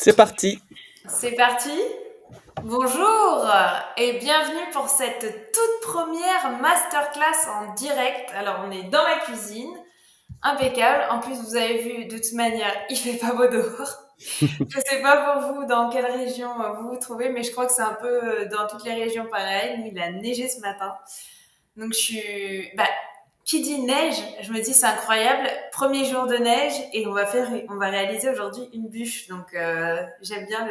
C'est parti. C'est parti. Bonjour et bienvenue pour cette toute première masterclass en direct. Alors on est dans la cuisine, impeccable. En plus vous avez vu, de toute manière, il fait pas beau dehors. Je sais pas pour vous dans quelle région vous vous trouvez, mais je crois que c'est un peu dans toutes les régions pareil. Nous, il a neigé ce matin. Donc qui dit neige, je me dis c'est incroyable. Premier jour de neige et on va réaliser aujourd'hui une bûche. Donc j'aime bien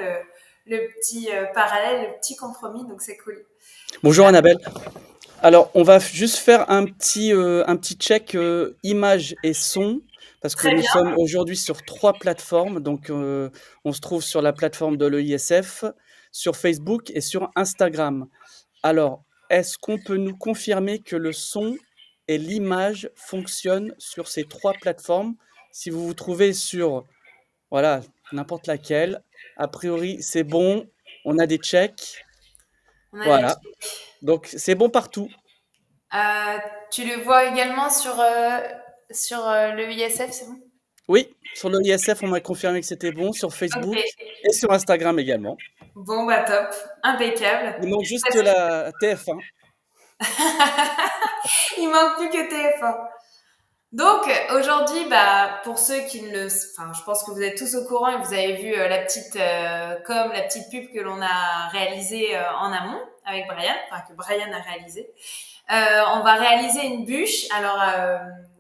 le petit parallèle, le petit compromis. Donc c'est cool. Bonjour Annabelle. Alors, on va juste faire un petit check image et son, parce que Très nous bien. sommes aujourd'hui sur 3 plateformes. Donc, on se trouve sur la plateforme de l'EISF, sur Facebook et sur Instagram. Alors, est-ce qu'on peut nous confirmer que le son et l'image fonctionnent sur ces 3 plateformes? Si vous vous trouvez sur, voilà, n'importe laquelle, a priori, c'est bon, on a des checks. On a des... Voilà, donc c'est bon partout. Euh, Tu le vois également sur le ISF, c'est bon? Oui, sur le ISF, on m'a confirmé que c'était bon, sur Ok. Facebook et sur Instagram également. Bon bah top, impeccable. Il manque juste la TF1. Il manque plus que TF1. Donc aujourd'hui, bah pour ceux qui ne le, enfin, je pense que vous êtes tous au courant et vous avez vu la petite pub que l'on a réalisée en amont avec Brian, enfin que Brian a réalisé. On va réaliser une bûche. Alors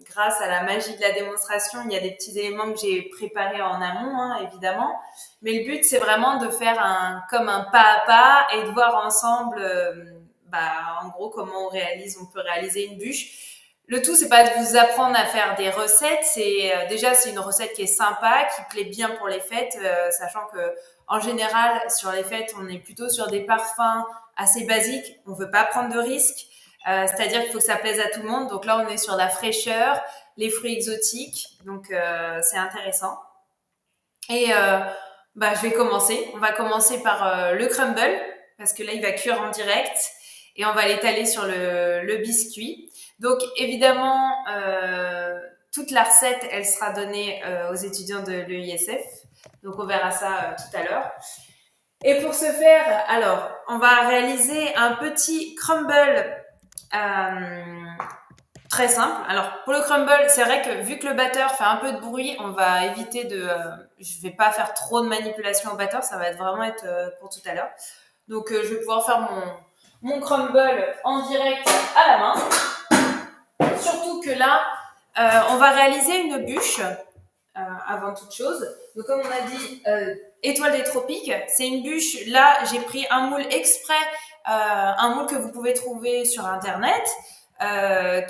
grâce à la magie de la démonstration, il y a des petits éléments que j'ai préparés en amont, hein, évidemment. Mais le but, c'est vraiment de faire comme un pas à pas et de voir ensemble, en gros, comment on peut réaliser une bûche. Le tout, c'est pas de vous apprendre à faire des recettes. C'est une recette qui est sympa, qui plaît bien pour les fêtes, sachant que en général sur les fêtes, on est plutôt sur des parfums assez basiques. On veut pas prendre de risques, c'est-à-dire qu'il faut que ça plaise à tout le monde. Donc là, on est sur la fraîcheur, les fruits exotiques, donc c'est intéressant. Et je vais commencer. On va commencer par le crumble parce que là, il va cuire en direct et on va l'étaler sur le biscuit. Donc évidemment, toute la recette, elle sera donnée aux étudiants de l'EISF. Donc on verra ça tout à l'heure. Et pour ce faire, alors, on va réaliser un petit crumble très simple. Alors, pour le crumble, c'est vrai que vu que le batteur fait un peu de bruit, on va éviter de... je vais pas faire trop de manipulation au batteur, ça va vraiment être pour tout à l'heure. Donc, je vais pouvoir faire mon crumble en direct à la main. Surtout que là, on va réaliser une bûche avant toute chose. Donc, comme on a dit, étoile des tropiques, c'est une bûche. Là, j'ai pris un moule exprès, un moule que vous pouvez trouver sur Internet,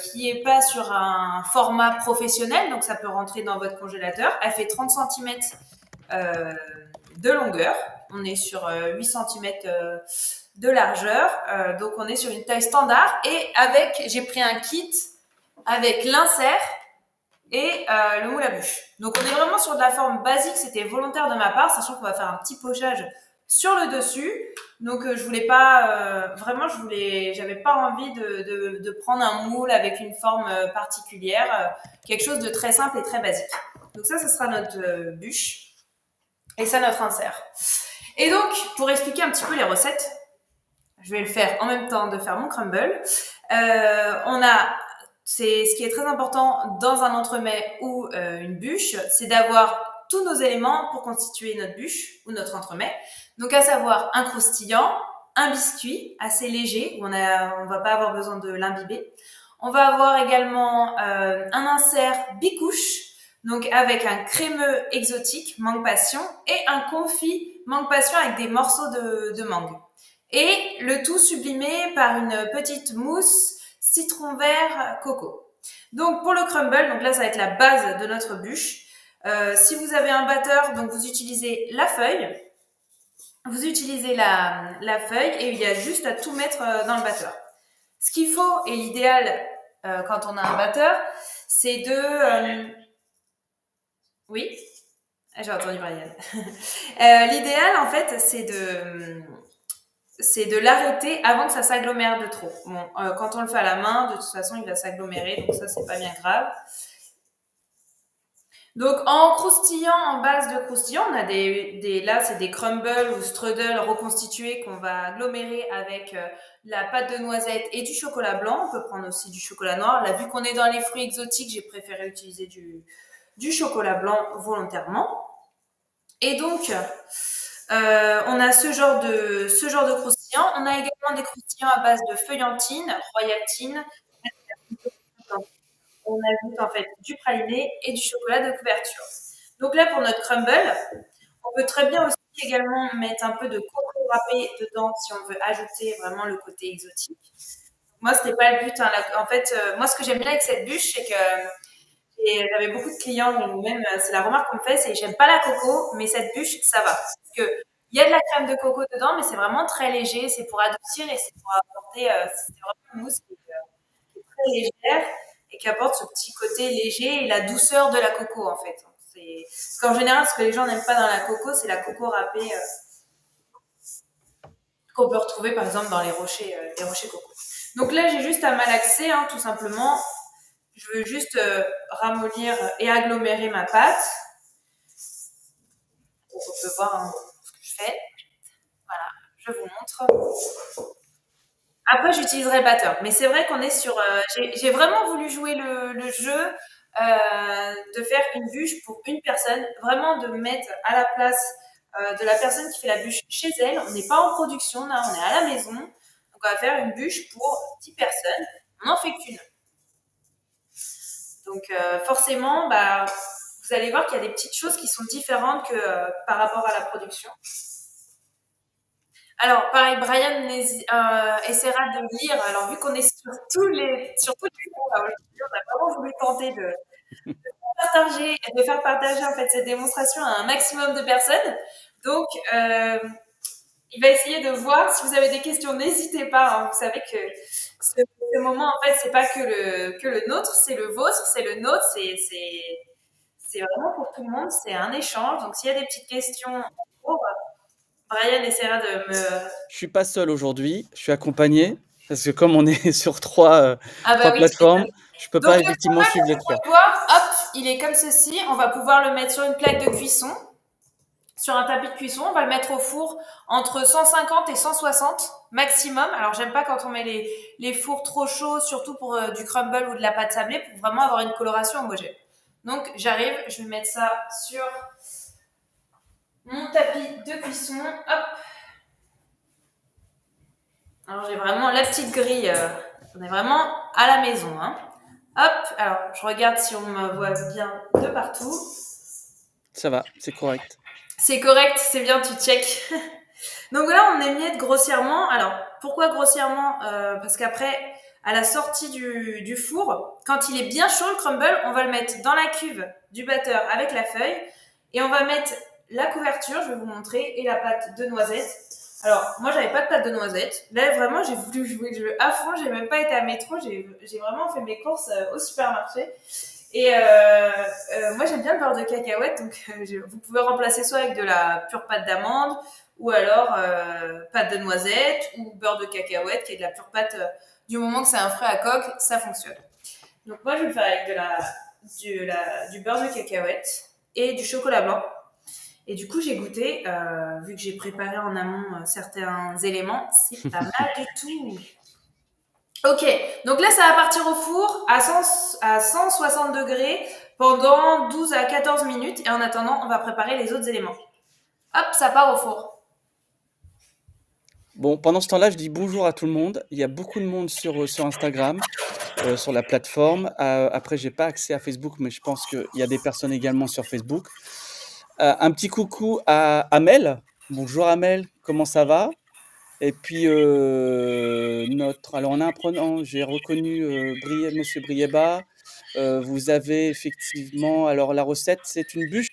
qui est pas sur un format professionnel, donc ça peut rentrer dans votre congélateur. Elle fait 30 cm de longueur. On est sur 8 cm de largeur. Donc, on est sur une taille standard. Et j'ai pris un kit avec l'insert et le moule à bûche. Donc on est vraiment sur de la forme basique, c'était volontaire de ma part, sachant qu'on va faire un petit pochage sur le dessus. Donc je voulais pas, j'avais pas envie de prendre un moule avec une forme particulière, quelque chose de très simple et très basique. Donc ça, ce sera notre bûche et ça notre insert. Et donc pour expliquer un petit peu les recettes, je vais le faire en même temps de faire mon crumble. C'est ce qui est très important dans un entremets ou une bûche, c'est d'avoir tous nos éléments pour constituer notre bûche ou notre entremets. Donc à savoir un croustillant, un biscuit assez léger où on va pas avoir besoin de l'imbiber. On va avoir également un insert bicouche, donc avec un crémeux exotique mangue passion et un confit mangue passion avec des morceaux de mangue. Et le tout sublimé par une petite mousse citron vert coco. Donc pour le crumble, donc là ça va être la base de notre bûche. Si vous avez un batteur, donc vous utilisez la feuille, vous utilisez la feuille et il y a juste à tout mettre dans le batteur. Ce qu'il faut et l'idéal quand on a un batteur, c'est de... Oui, j'ai entendu Brian. L'idéal en fait, c'est de l'arrêter avant que ça s'agglomère de trop. Bon, quand on le fait à la main, de toute façon, il va s'agglomérer, donc ça, c'est pas bien grave. Donc, en croustillant, en base de croustillant, on a là, c'est des crumbles ou strudels reconstitués qu'on va agglomérer avec la pâte de noisette et du chocolat blanc. On peut prendre aussi du chocolat noir. Là, vu qu'on est dans les fruits exotiques, j'ai préféré utiliser du chocolat blanc volontairement. Et donc, on a ce genre de croustillant. On a également des croustillants à base de feuillantine, royaltine. On ajoute en fait du praliné et du chocolat de couverture. Donc là, pour notre crumble, on peut très bien aussi également mettre un peu de coco râpé dedans si on veut ajouter vraiment le côté exotique. Moi, ce n'est pas le but. Hein. En fait, moi, ce que j'aime bien avec cette bûche, c'est que j'avais beaucoup de clients, ou même c'est la remarque qu'on me fait, c'est j'aime pas la coco, mais cette bûche, ça va. Parce que il y a de la crème de coco dedans, mais c'est vraiment très léger. C'est pour adoucir et c'est pour apporter, c'est vraiment une mousse qui est très légère et qui apporte ce petit côté léger et la douceur de la coco en fait. Parce qu'en général, ce que les gens n'aiment pas dans la coco, c'est la coco râpée qu'on peut retrouver par exemple dans les rochers coco. Donc là, j'ai juste à malaxer, hein, tout simplement. Je veux juste ramollir et agglomérer ma pâte. Donc, on peut voir hein, ce que je fais. Voilà, je vous montre. Après, j'utiliserai le batteur. Mais c'est vrai qu'on est sur. J'ai vraiment voulu jouer le jeu de faire une bûche pour une personne, vraiment de mettre à la place de la personne qui fait la bûche chez elle. On n'est pas en production, là, on est à la maison. Donc, on va faire une bûche pour 10 personnes. On n'en fait qu'une. Donc, forcément, bah, vous allez voir qu'il y a des petites choses qui sont différentes que par rapport à la production. Alors, pareil, Brian essaiera de lire. Alors, vu qu'on est sur tous les fonds, là, aujourd'hui, on a vraiment voulu tenter de faire partager en fait cette démonstration à un maximum de personnes. Donc, il va essayer de voir. Si vous avez des questions, n'hésitez pas. Hein. Vous savez que ce moment, en fait, c'est pas que le nôtre, c'est le vôtre, c'est le nôtre, c'est vraiment pour tout le monde. C'est un échange. Donc, s'il y a des petites questions, Brian essaiera de me. Je suis pas seul aujourd'hui, je suis accompagné parce que comme on est sur trois Ah bah oui, plateformes, je peux pas donc le effectivement suivre les vous pouvez trois. voir, hop, il est comme ceci. On va pouvoir le mettre sur une plaque de cuisson, sur un tapis de cuisson. On va le mettre au four entre 150 et 160 maximum. Alors j'aime pas quand on met les fours trop chauds, surtout pour du crumble ou de la pâte sablée, pour vraiment avoir une coloration homogène. Donc j'arrive, je vais mettre ça sur mon tapis de cuisson. Hop. Alors j'ai vraiment la petite grille. On est vraiment à la maison. Hein. Hop. Alors je regarde si on me voit bien de partout. Ça va, c'est correct. C'est correct, c'est bien, tu check. Donc voilà, on émiette grossièrement. Alors pourquoi grossièrement Parce qu'après, à la sortie du four, quand il est bien chaud le crumble, on va le mettre dans la cuve du batteur avec la feuille et on va mettre la couverture, je vais vous montrer, et la pâte de noisette. Alors, moi, j'avais pas de pâte de noisette. Là, vraiment, j'ai voulu jouer le jeu à fond. J'ai même pas été à métro. J'ai vraiment fait mes courses au supermarché. Et moi, j'aime bien le beurre de cacahuète. Donc, vous pouvez remplacer soit avec de la pure pâte d'amande ou alors pâte de noisette ou beurre de cacahuète qui est de la pure pâte. Du moment que c'est un fruit à coque, ça fonctionne. Donc, moi, je vais le faire avec du beurre de cacahuète et du chocolat blanc. Et du coup, j'ai goûté, vu que j'ai préparé en amont certains éléments, c'est pas mal du tout. Ok, donc là, ça va partir au four à 160 degrés pendant 12 à 14 minutes. Et en attendant, on va préparer les autres éléments. Hop, ça part au four. Bon, pendant ce temps-là, je dis bonjour à tout le monde. Il y a beaucoup de monde sur Instagram, sur la plateforme. Après, j'ai pas accès à Facebook, mais je pense qu'il y a des personnes également sur Facebook. Un petit coucou à Amel. Bonjour Amel, comment ça va? Et puis alors on a un pronom, j'ai reconnu Monsieur Brieba. Vous avez effectivement, alors la recette, c'est une bûche.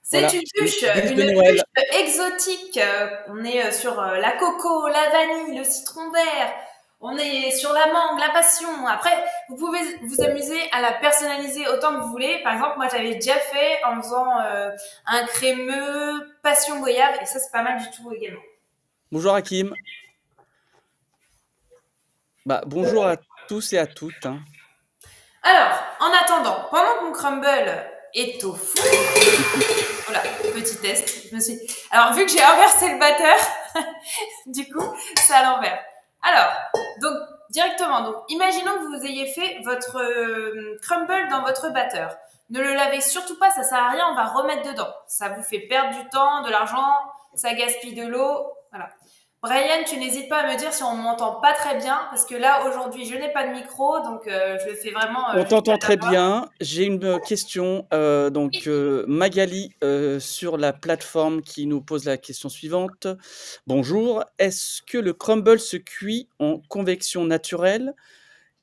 C'est Voilà, une bûche de Noël. exotique. On est sur la coco, la vanille, le citron vert. On est sur la mangue, la passion. Après, vous pouvez vous amuser à la personnaliser autant que vous voulez. Par exemple, moi, j'avais déjà fait en faisant un crémeux passion goyave. Et ça, c'est pas mal du tout également. Bonjour Hakim. Bah, bonjour à tous et à toutes. Hein. Alors, en attendant, pendant que mon crumble et tofu. Voilà, petit test. Alors, vu que j'ai inversé le batteur, du coup, c'est à l'envers. Alors, donc, directement, donc, imaginons que vous ayez fait votre crumble dans votre batteur. Ne le lavez surtout pas, ça sert à rien, on va remettre dedans. Ça vous fait perdre du temps, de l'argent, ça gaspille de l'eau. Voilà. Brian, tu n'hésites pas à me dire si on m'entend pas très bien, parce que là, aujourd'hui, je n'ai pas de micro, donc je le fais vraiment... On t'entend très bien. J'ai une question. Magali, sur la plateforme, qui nous pose la question suivante. Bonjour, est-ce que le crumble se cuit en convection naturelle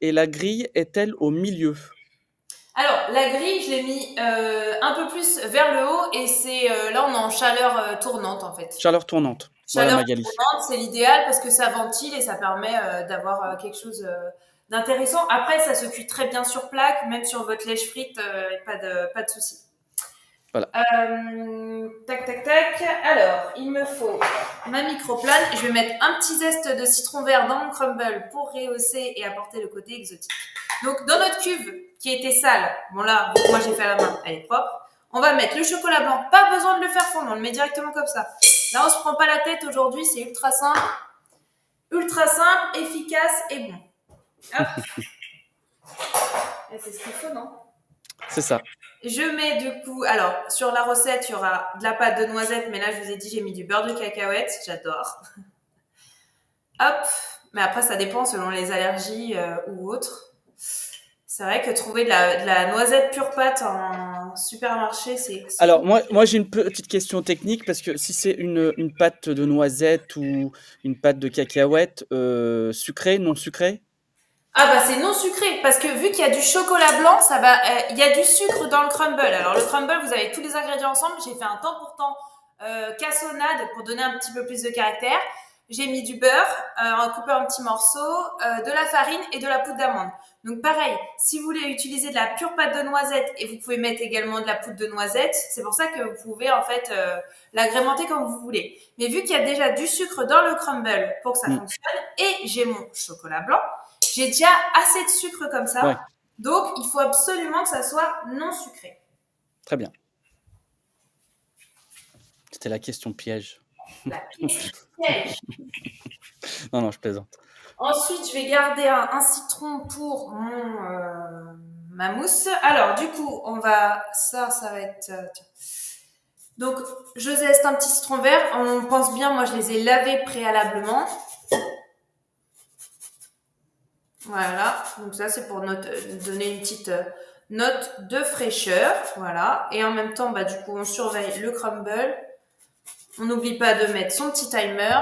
et la grille est-elle au milieu? Alors, la grille, je l'ai mis un peu plus vers le haut et c'est là, on est en chaleur tournante en fait. Chaleur tournante. Voilà, Chaleur Magali. tournante, c'est l'idéal parce que ça ventile et ça permet d'avoir quelque chose d'intéressant. Après, ça se cuit très bien sur plaque, même sur votre lèche frite, pas de souci. Voilà. Tac, tac, tac. Alors, il me faut ma microplane. Je vais mettre un petit zeste de citron vert dans mon crumble pour rehausser et apporter le côté exotique. Donc, dans notre cuve qui était sale, bon là, moi j'ai fait à la main, elle est propre. On va mettre le chocolat blanc. Pas besoin de le faire fondre, on le met directement comme ça. Là, on se prend pas la tête aujourd'hui, c'est ultra simple, efficace et bon. Hop. Et c'est ce qu'il faut, non? C'est ça. Je mets du coup, alors sur la recette, il y aura de la pâte de noisette, mais là je vous ai dit, j'ai mis du beurre de cacahuète, j'adore. Hop, mais après ça dépend selon les allergies ou autres. C'est vrai que trouver de la noisette pure pâte en supermarché, c'est... Alors, moi j'ai une petite question technique, parce que si c'est une pâte de noisette ou une pâte de cacahuète, sucrée, non sucrée? Ah bah c'est non sucré, parce que vu qu'il y a du chocolat blanc, ça va, il y a du sucre dans le crumble. Alors le crumble, vous avez tous les ingrédients ensemble. J'ai fait un temps pour temps cassonade pour donner un petit peu plus de caractère. J'ai mis du beurre, coupé en petits morceaux, de la farine et de la poudre d'amande. Donc pareil, si vous voulez utiliser de la pure pâte de noisette, et vous pouvez mettre également de la poudre de noisette, c'est pour ça que vous pouvez en fait l'agrémenter comme vous voulez. Mais vu qu'il y a déjà du sucre dans le crumble pour que ça fonctionne, et j'ai mon chocolat blanc, j'ai déjà assez de sucre comme ça. Ouais. Donc, il faut absolument que ça soit non sucré. Très bien. C'était la question piège. La question piège. Non, je plaisante. Ensuite, je vais garder un citron pour ma mousse. Alors, du coup, on va... Ça va être... Donc, je zeste un petit citron vert. On pense bien, moi, je les ai lavés préalablement. Voilà, donc ça c'est pour donner une petite note de fraîcheur, voilà. Et en même temps, bah du coup, on surveille le crumble. On n'oublie pas de mettre son petit timer.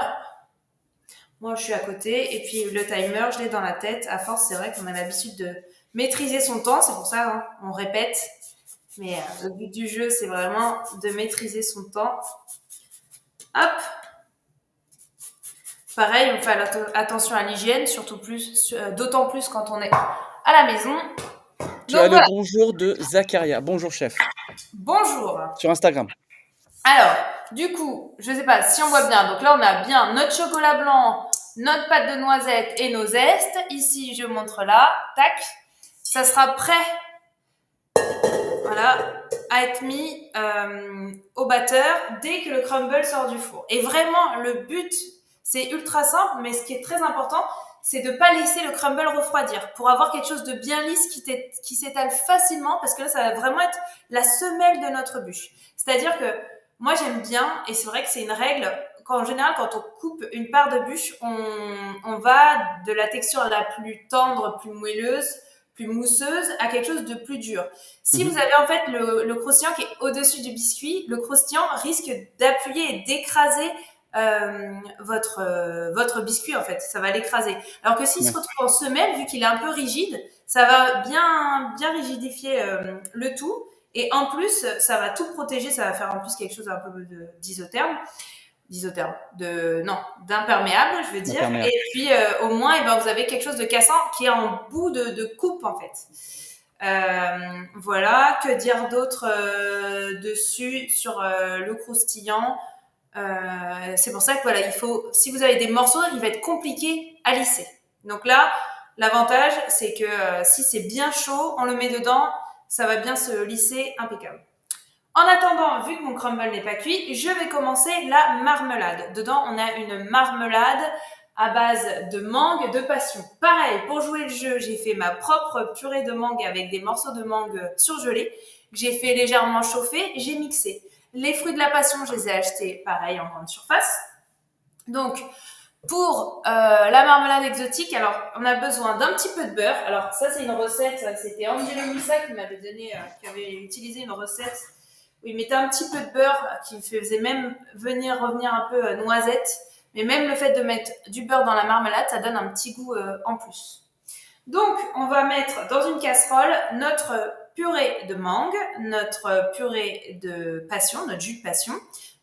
Moi, je suis à côté et puis le timer, je l'ai dans la tête. À force, c'est vrai qu'on a l'habitude de maîtriser son temps, c'est pour ça hein, on répète. Mais le but du jeu, c'est vraiment de maîtriser son temps. Hop. Pareil, on fait attention à l'hygiène, d'autant plus quand on est à la maison. Tu as le bonjour de Zacharia. Bonjour chef. Bonjour. Sur Instagram. Alors, du coup, je sais pas si on voit bien. Donc là, on a bien notre chocolat blanc, notre pâte de noisette et nos zestes. Ici, je montre là. Tac. Ça sera prêt. Voilà. À être mis au batteur dès que le crumble sort du four. Et vraiment, le but... C'est ultra simple, mais ce qui est très important, c'est de ne pas laisser le crumble refroidir pour avoir quelque chose de bien lisse qui s'étale facilement, parce que là, ça va vraiment être la semelle de notre bûche. C'est-à-dire que moi, j'aime bien, et c'est vrai que c'est une règle, en général, quand on coupe une part de bûche, on va de la texture la plus tendre, plus moelleuse, plus mousseuse, à quelque chose de plus dur. Si vous avez en fait le croustillant qui est au-dessus du biscuit, le croustillant risque d'appuyer et d'écraser votre biscuit en fait, ça va l'écraser. Alors que s'il se retrouve en semelle, vu qu'il est un peu rigide, ça va bien rigidifier le tout, et en plus ça va tout protéger, ça va faire en plus quelque chose un peu d'imperméable, je veux dire. Et puis au moins, vous avez quelque chose de cassant qui est en bout de coupe en fait. Voilà, que dire d'autre dessus sur le croustillant. C'est pour ça que voilà, si vous avez des morceaux, il va être compliqué à lisser. Donc là, l'avantage, c'est que si c'est bien chaud, on le met dedans, ça va bien se lisser impeccable. En attendant, vu que mon crumble n'est pas cuit, je vais commencer la marmelade. Dedans, on a une marmelade à base de mangue de passion. Pareil, pour jouer le jeu, j'ai fait ma propre purée de mangue avec des morceaux de mangue surgelés que j'ai fait légèrement chauffer, j'ai mixé. Les fruits de la passion, je les ai achetés pareil en grande surface. Donc, pour la marmelade exotique, alors on a besoin d'un petit peu de beurre. Alors ça, c'est une recette, c'était Angelo Musa qui m'avait donné, qui avait utilisé une recette où il mettait un petit peu de beurre, qui faisait même revenir un peu noisette. Mais même le fait de mettre du beurre dans la marmelade, ça donne un petit goût en plus. Donc, on va mettre dans une casserole notre purée de mangue, notre purée de passion, notre jus de passion,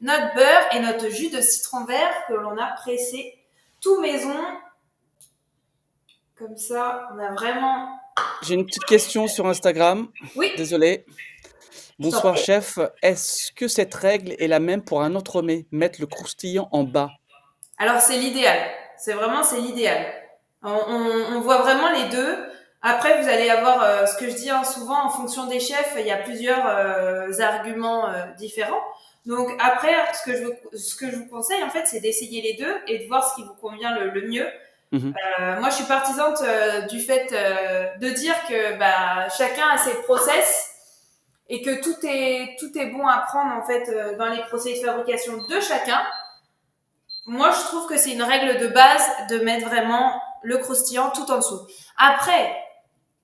notre beurre et notre jus de citron vert que l'on a pressé tout maison. Comme ça, on a vraiment... J'ai une petite question sur Instagram. Oui. Désolé. Bonsoir chef, est-ce que cette règle est la même pour un autre mets, mettre le croustillant en bas? Alors c'est l'idéal, c'est l'idéal. On voit vraiment les deux. Après vous allez avoir ce que je dis souvent en fonction des chefs, il y a plusieurs arguments différents. Donc après ce que je vous conseille en fait c'est d'essayer les deux et de voir ce qui vous convient le mieux. Moi je suis partisante du fait de dire que chacun a ses process et que tout est bon à prendre en fait dans les procédés de fabrication de chacun. Moi, je trouve que c'est une règle de base de mettre vraiment le croustillant tout en dessous. Après,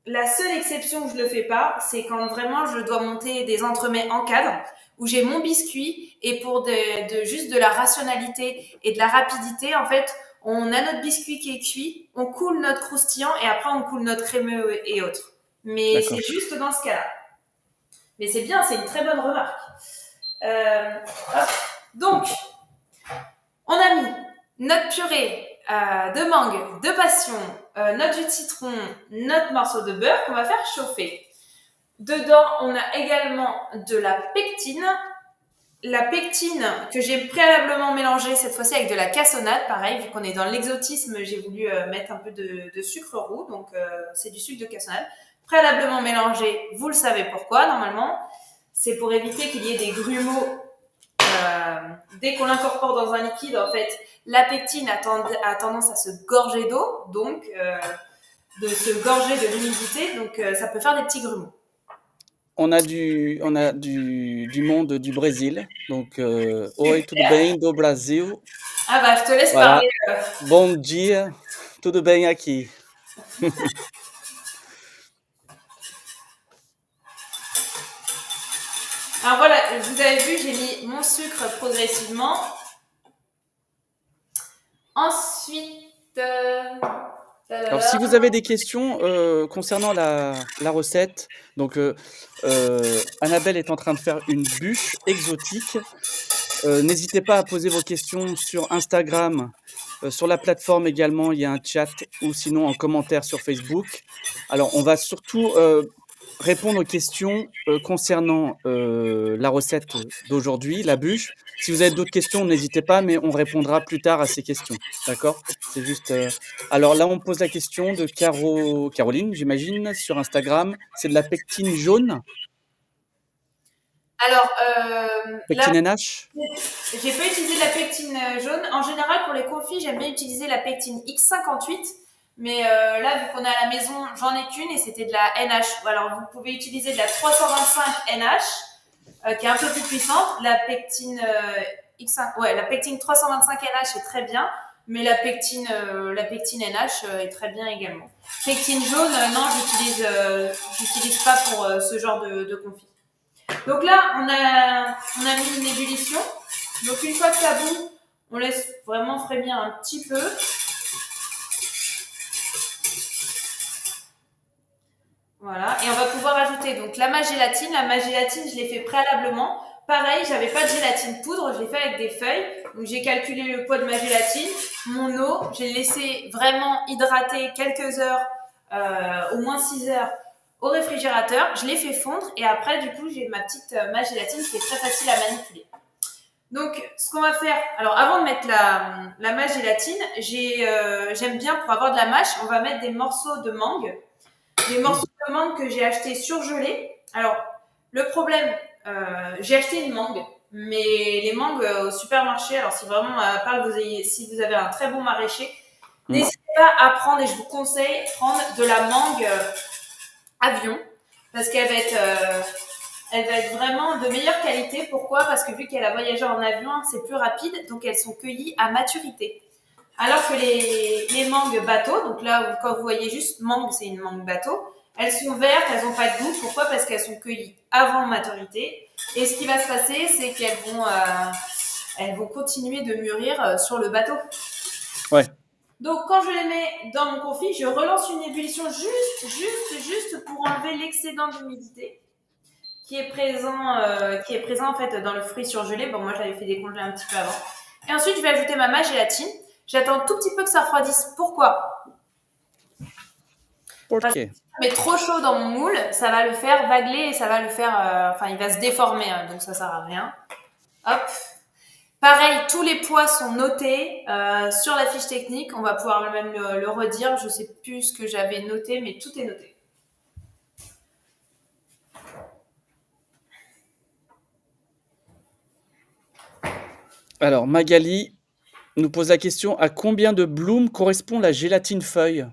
la seule exception où je le fais pas, c'est quand vraiment je dois monter des entremets en cadre, où j'ai mon biscuit et pour juste de la rationalité et de la rapidité, en fait, on a notre biscuit qui est cuit, on coule notre croustillant et après on coule notre crémeux et autres. Mais c'est juste dans ce cas-là. Mais c'est bien, c'est une très bonne remarque. Donc, on a mis notre purée de mangue, de passion, notre jus de citron, notre morceau de beurre qu'on va faire chauffer. Dedans, on a également de la pectine. La pectine que j'ai préalablement mélangée cette fois-ci avec de la cassonade. Pareil, vu qu'on est dans l'exotisme, j'ai voulu mettre un peu de sucre roux. Donc, c'est du sucre de cassonade. Préalablement mélangé, vous le savez pourquoi normalement. C'est pour éviter qu'il y ait des grumeaux. Dès qu'on l'incorpore dans un liquide, en fait, la pectine a tendance à se gorger d'eau, donc de se gorger de l'humidité, donc ça peut faire des petits grumeaux. On a du monde du Brésil, donc oi, tudo bem do Brasil? Ah bah, je te laisse parler. Bom dia, tudo bem aqui? Alors voilà, vous avez vu, j'ai mis mon sucre progressivement. Ensuite... Alors, si vous avez des questions concernant la recette, donc Annabelle est en train de faire une bûche exotique. N'hésitez pas à poser vos questions sur Instagram, sur la plateforme également, il y a un chat ou sinon en commentaire sur Facebook. Alors, on va surtout répondre aux questions concernant la recette d'aujourd'hui, la bûche. Si vous avez d'autres questions, n'hésitez pas, mais on répondra plus tard à ces questions. D'accord? C'est juste. Alors là, on pose la question de Caroline, j'imagine, sur Instagram. C'est de la pectine jaune? Alors, pectine NH? J'ai pas utilisé la pectine jaune. En général, pour les confits, j'aime bien utiliser la pectine X58. Mais là, vu qu'on est à la maison, j'en ai qu'une et c'était de la NH. Alors, vous pouvez utiliser de la 325 NH, qui est un peu plus puissante. La pectine la pectine 325 NH est très bien, mais la pectine NH est très bien également. Pectine jaune, non, j'utilise pas pour ce genre de confit. Donc là, on a mis une ébullition. Donc une fois que ça bout, on laisse vraiment frémir un petit peu. Voilà, et on va pouvoir ajouter donc la mâche gélatine. La mâche gélatine, je l'ai fait préalablement. Pareil, j'avais pas de gélatine poudre, je l'ai fait avec des feuilles. Donc j'ai calculé le poids de ma gélatine, mon eau, j'ai laissé vraiment hydrater quelques heures, au moins 6 heures au réfrigérateur. Je l'ai fait fondre et après, du coup, j'ai ma petite mâche gélatine qui est très facile à manipuler. Donc, ce qu'on va faire, alors avant de mettre la mâche gélatine, j'aime bien pour avoir de la mâche, on va mettre des morceaux de mangue. Des morceaux de mangue que j'ai achetés surgelés Alors, le problème, j'ai acheté une mangue, mais les mangues au supermarché, alors si vraiment, à part que si vous avez un très bon maraîcher, Mm. n'hésitez pas à prendre, et je vous conseille, prendre de la mangue avion, parce elle va être vraiment de meilleure qualité. Pourquoi? Parce que vu qu'elle a voyagé en avion, c'est plus rapide, donc elles sont cueillies à maturité. Alors que les mangues bateau, donc là, quand vous voyez juste mangue, c'est une mangue bateau, elles sont vertes, elles n'ont pas de goût. Pourquoi? Parce qu'elles sont cueillies avant maturité. Et ce qui va se passer, c'est elles vont continuer de mûrir sur le bateau. Ouais. Donc, quand je les mets dans mon confit, je relance une ébullition juste pour enlever l'excédent d'humidité qui est présent en fait dans le fruit surgelé. Bon, moi, j'avais fait décongeler un petit peu avant. Et ensuite, je vais ajouter ma mâche gélatine. J'attends un tout petit peu que ça refroidisse. Pourquoi? Parce que Ok. si je mets trop chaud dans mon moule, ça va le faire vagler et ça va le faire... Enfin, il va se déformer, hein, donc ça sert à rien. Hop. Pareil, tous les poids sont notés sur la fiche technique. On va pouvoir même le redire. Je sais plus ce que j'avais noté, mais tout est noté. Alors, Magali nous pose la question, à combien de blooms correspond la gélatine feuille?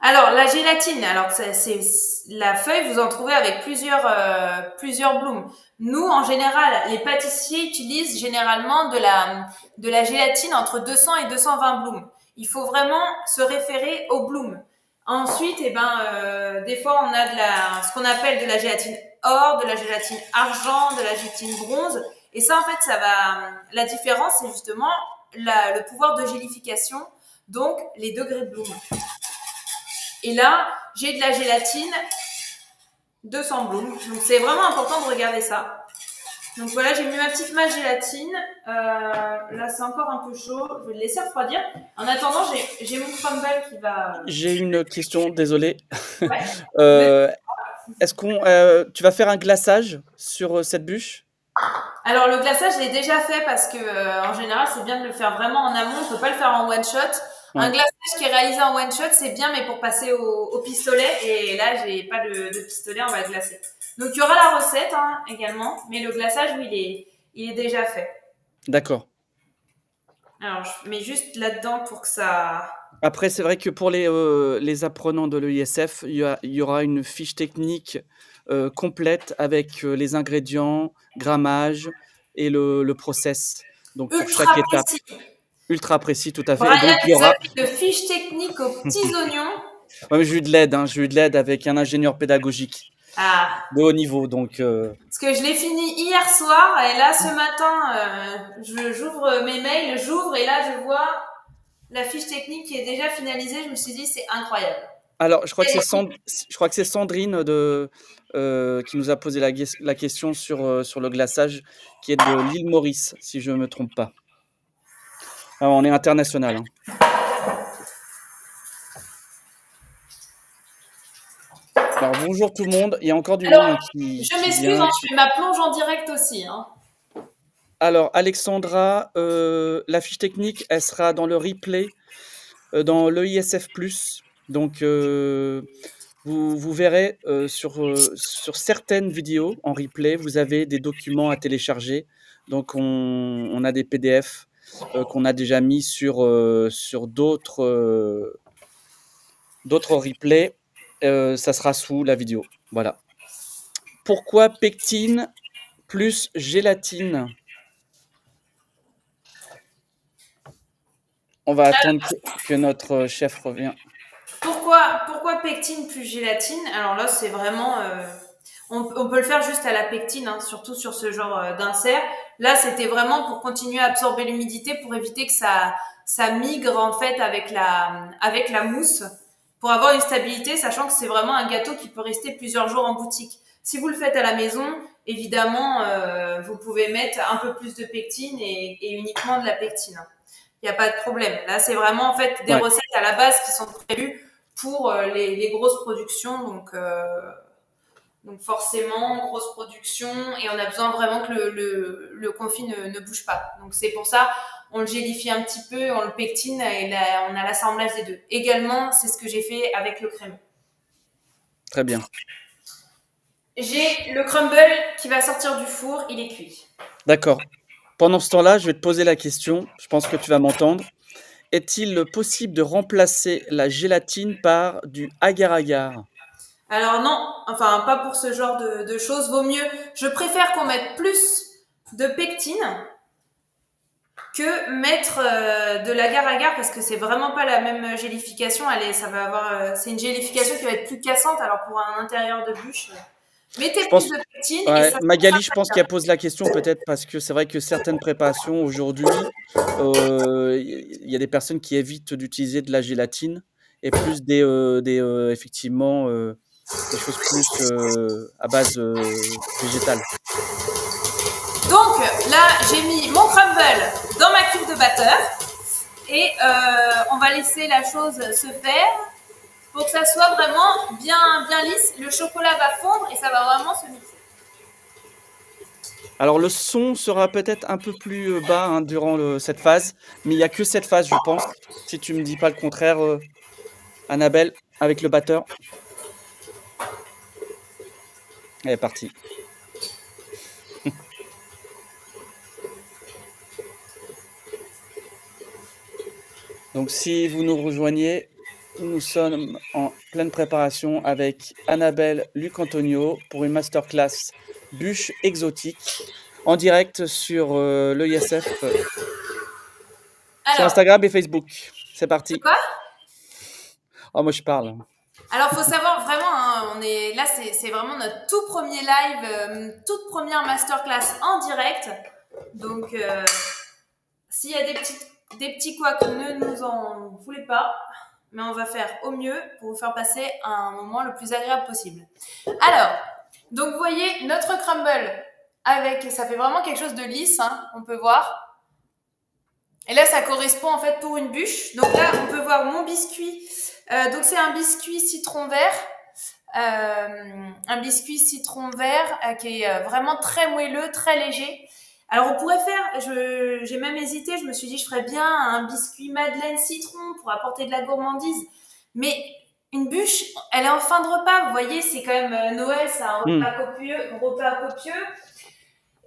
Alors, la gélatine, la feuille, vous en trouvez avec plusieurs blooms. Nous, en général, les pâtissiers utilisent généralement de la gélatine entre 200 et 220 blooms. Il faut vraiment se référer aux blooms. Ensuite, des fois, on a ce qu'on appelle de la gélatine or, de la gélatine argent, de la gélatine bronze. Et ça, en fait, la différence, c'est justement le pouvoir de gélification, donc les degrés bloom. Et là, j'ai de la gélatine 200 blooms. Donc, c'est vraiment important de regarder ça. Donc, voilà, j'ai mis ma petite mâche gélatine. Là, c'est encore un peu chaud. Je vais le laisser refroidir. En attendant, j'ai mon crumble qui va... J'ai une question, désolé. Ouais. Tu vas faire un glaçage sur cette bûche? Alors, le glaçage, je l'ai déjà fait parce que, en général, c'est bien de le faire vraiment en amont. On peut pas le faire en one shot. Un Ouais. glaçage qui est réalisé en one shot, c'est bien, mais pour passer au pistolet. Et là, j'ai pas de pistolet, on va le glacer. Donc, il y aura la recette également, mais le glaçage, oui, il est déjà fait. D'accord. Alors, je mets juste là-dedans pour que ça... Après, c'est vrai que pour les apprenants de l'EISF, il y aura une fiche technique complète avec les ingrédients, grammage et le process. Donc, pour chaque Ultra étape. précis. Ultra précis, tout à fait. Et Brian donc, il y nous a aura. fait de fiches techniques aux petits oignons. Ouais, mais j'ai eu de l'aide, hein. J'ai eu de l'aide avec un ingénieur pédagogique Ah, de haut niveau. Donc, parce que je l'ai fini hier soir et là ce matin, j'ouvre mes mails, j'ouvre et là je vois la fiche technique qui est déjà finalisée. Je me suis dit c'est incroyable. alors, je crois que c'est Sandrine qui nous a posé la question sur le glaçage, qui est de l'île Maurice, si je ne me trompe pas. Alors, on est international, hein. Alors, bonjour tout le monde. Il y a encore du Alors, monde qui je m'excuse, vient. je fais ma plonge en direct aussi. Alors, Alexandra, la fiche technique, elle sera dans le replay, dans l'EISF+. Donc, vous verrez sur certaines vidéos en replay, vous avez des documents à télécharger. Donc, on a des PDF qu'on a déjà mis sur d'autres replays. Ça sera sous la vidéo. Voilà. Pourquoi pectine plus gélatine? On va attendre que notre chef revienne. Pourquoi pectine plus gélatine? Alors là, c'est vraiment... on peut le faire juste à la pectine, hein, surtout sur ce genre d'insert. Là, c'était vraiment pour continuer à absorber l'humidité, pour éviter que ça migre en fait avec la mousse, pour avoir une stabilité, sachant que c'est vraiment un gâteau qui peut rester plusieurs jours en boutique. Si vous le faites à la maison, évidemment, vous pouvez mettre un peu plus de pectine et uniquement de la pectine. Il n'y a pas de problème. Là, c'est vraiment en fait des recettes à la base qui sont prévues pour les grosses productions. Donc forcément, grosse production et on a besoin vraiment que le confit ne bouge pas. Donc c'est pour ça, on le gélifie un petit peu, on le pectine et là, on a l'assemblage des deux. Également, c'est ce que j'ai fait avec le crémeux. Très bien. J'ai le crumble qui va sortir du four, il est cuit. D'accord. Pendant ce temps-là, je vais te poser la question, je pense que tu vas m'entendre. Est-il possible de remplacer la gélatine par du agar-agar? Alors non, enfin pas pour ce genre de choses, vaut mieux. Je préfère qu'on mette plus de pectine que mettre de l'agar-agar parce que c'est vraiment pas la même gélification. Ça va avoir, c'est une gélification qui va être plus cassante. Alors pour un intérieur de bûche, mettez Je plus pense, de pectine et ouais, ça sera Magali, je pense qu'elle pose la question peut-être parce que c'est vrai que certaines préparations aujourd'hui, il y a des personnes qui évitent d'utiliser de la gélatine et plus effectivement, des choses plus à base végétale. Donc là, j'ai mis mon crumble dans ma cuve de batteur et on va laisser la chose se faire pour que ça soit vraiment bien lisse. Le chocolat va fondre et ça va vraiment se mixer. Alors le son sera peut-être un peu plus bas hein, durant cette phase, mais il n'y a que cette phase, je pense. Si tu me dis pas le contraire, Annabelle, avec le batteur. Elle est partie. Donc si vous nous rejoignez, nous sommes en pleine préparation avec Annabelle Luc Antonio pour une masterclass bûche exotique en direct sur l'EISF sur Alors, Instagram et Facebook. C'est de parti. quoi? Oh, moi je parle. Alors, faut savoir vraiment, hein, on est là, c'est vraiment notre tout premier live, toute première masterclass en direct. Donc, s'il y a des petits couacs, ne nous en voulez pas, mais on va faire au mieux pour vous faire passer un moment le plus agréable possible. Alors, donc vous voyez notre crumble ça fait vraiment quelque chose de lisse, hein, on peut voir. Et là, ça correspond en fait pour une bûche. Donc là, on peut voir mon biscuit. Donc c'est un biscuit citron vert. Un biscuit citron vert qui est vraiment très moelleux, très léger. Alors on pourrait faire, j'ai même hésité, je me suis dit je ferais bien un biscuit madeleine citron pour apporter de la gourmandise. Mais une bûche, elle est en fin de repas, vous voyez, c'est quand même Noël, c'est un Hmm. repas copieux.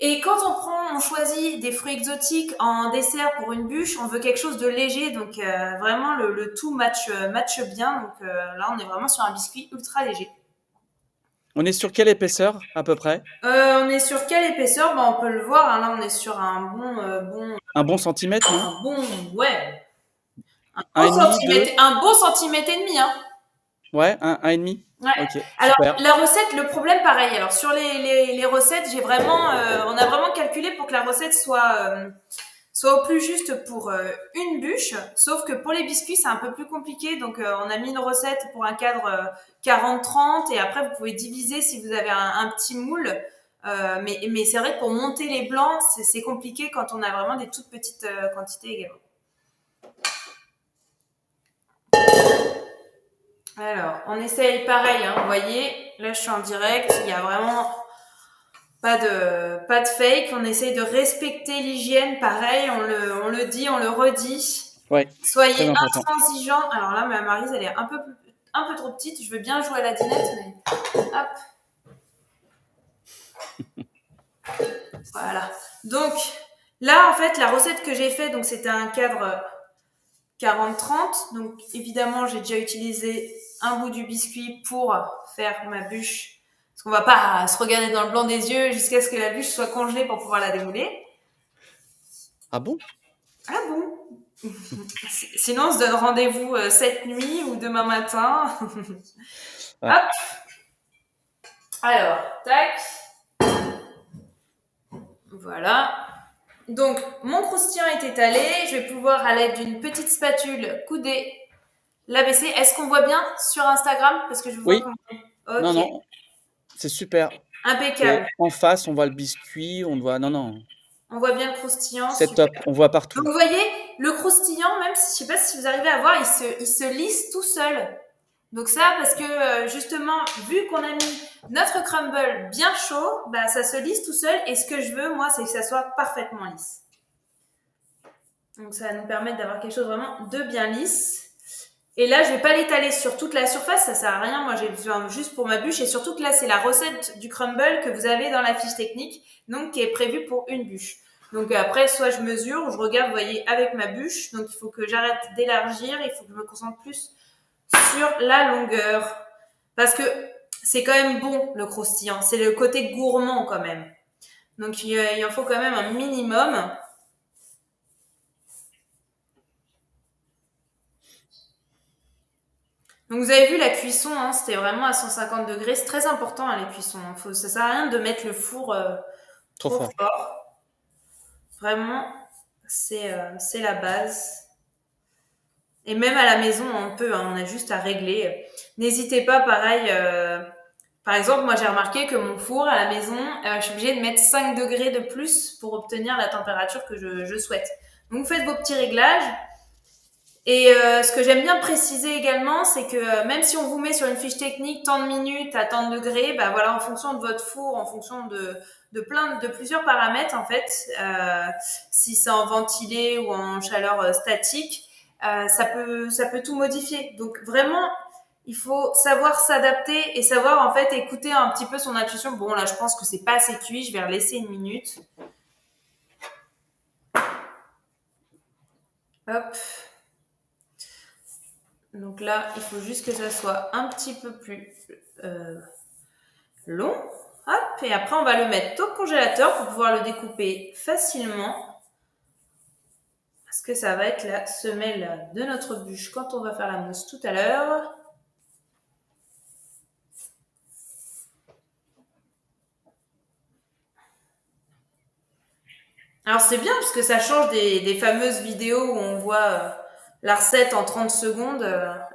Et quand on choisit des fruits exotiques en dessert pour une bûche, on veut quelque chose de léger, donc vraiment le tout match bien. Donc là, on est vraiment sur un biscuit ultra léger. On est sur quelle épaisseur à peu près? On est sur quelle épaisseur? On peut le voir. Hein, là, on est sur Un bon centimètre, non? ouais, Un et demi, deux? un bon centimètre et demi. Hein. Ouais, un et demi? Ouais. Ok, Alors super. la recette, le problème pareil. Alors sur les recettes, on a vraiment calculé pour que la recette soit au plus juste pour une bûche, sauf que pour les biscuits, c'est un peu plus compliqué. Donc, on a mis une recette pour un cadre 40-30 et après, vous pouvez diviser si vous avez un petit moule. Mais c'est vrai que pour monter les blancs, c'est compliqué quand on a vraiment des toutes petites quantités également. Alors, on essaye pareil, hein, vous voyez, là je suis en direct, il y a vraiment pas de fake, on essaye de respecter l'hygiène, pareil, on le dit, on le redit. Ouais, très Soyez important. intransigeants. Alors là, ma Maryse, elle est un peu trop petite. Je veux bien jouer à la dinette, mais hop. Voilà. Donc là, en fait, la recette que j'ai faite, donc c'était un cadre 40-30. Donc évidemment, j'ai déjà utilisé un bout du biscuit pour faire ma bûche. Parce qu'on va pas se regarder dans le blanc des yeux jusqu'à ce que la bûche soit congelée pour pouvoir la démouler. Ah bon? Ah bon? Sinon, on se donne rendez-vous cette nuit ou demain matin. Ouais. Hop. Alors, tac. Voilà. Donc, mon croustillant est étalé. Je vais pouvoir, à l'aide d'une petite spatule coudée, l'abaisser. Est-ce qu'on voit bien sur Instagram? Parce que je vois Oui, comment. non, Ok. non, c'est super. Impeccable. Et en face, on voit le biscuit, on voit. Non, non, On voit bien le croustillant. c'est Super. top, on voit Donc, partout. vous voyez, le croustillant, même si, je sais pas si vous arrivez à voir, il se lisse tout seul. Donc ça, parce que justement, vu qu'on a mis notre crumble bien chaud, bah, ça se lisse tout seul. Et ce que je veux, moi, c'est que ça soit parfaitement lisse. Donc ça va nous permettre d'avoir quelque chose vraiment de bien lisse. Et là, je vais pas l'étaler sur toute la surface, ça sert à rien. Moi, j'ai besoin juste pour ma bûche. Et surtout que là, c'est la recette du crumble que vous avez dans la fiche technique, donc qui est prévue pour une bûche. Donc après, soit je mesure, ou je regarde, vous voyez, avec ma bûche. Donc il faut que j'arrête d'élargir, il faut que je me concentre plus sur la longueur. Parce que c'est quand même bon, le croustillant. C'est le côté gourmand quand même. Donc il en faut quand même un minimum. Donc vous avez vu la cuisson, hein, c'était vraiment à 150 degrés. C'est très important hein, les cuissons. Ça sert à rien de mettre le four Trop trop fort. fort. Vraiment, c'est la base. Et même à la maison, on peut, hein, on a juste à régler. N'hésitez pas, pareil. Par exemple, moi j'ai remarqué que mon four à la maison, je suis obligée de mettre 5 degrés de plus pour obtenir la température que je souhaite. Donc vous faites vos petits réglages. Et ce que j'aime bien préciser également, c'est que même si on vous met sur une fiche technique tant de minutes à tant de degrés, bah voilà, en fonction de votre four, en fonction de plusieurs paramètres en fait, si c'est en ventilé ou en chaleur statique, ça peut tout modifier. Donc vraiment, il faut savoir s'adapter et savoir en fait écouter un petit peu son intuition. Bon là, je pense que c'est pas assez cuit, je vais laisser une minute. Hop. Donc là, il faut juste que ça soit un petit peu plus long. Hop, et après, on va le mettre au congélateur pour pouvoir le découper facilement. Parce que ça va être la semelle de notre bûche quand on va faire la mousse tout à l'heure. Alors c'est bien parce que ça change des fameuses vidéos où on voit la recette en 30 secondes.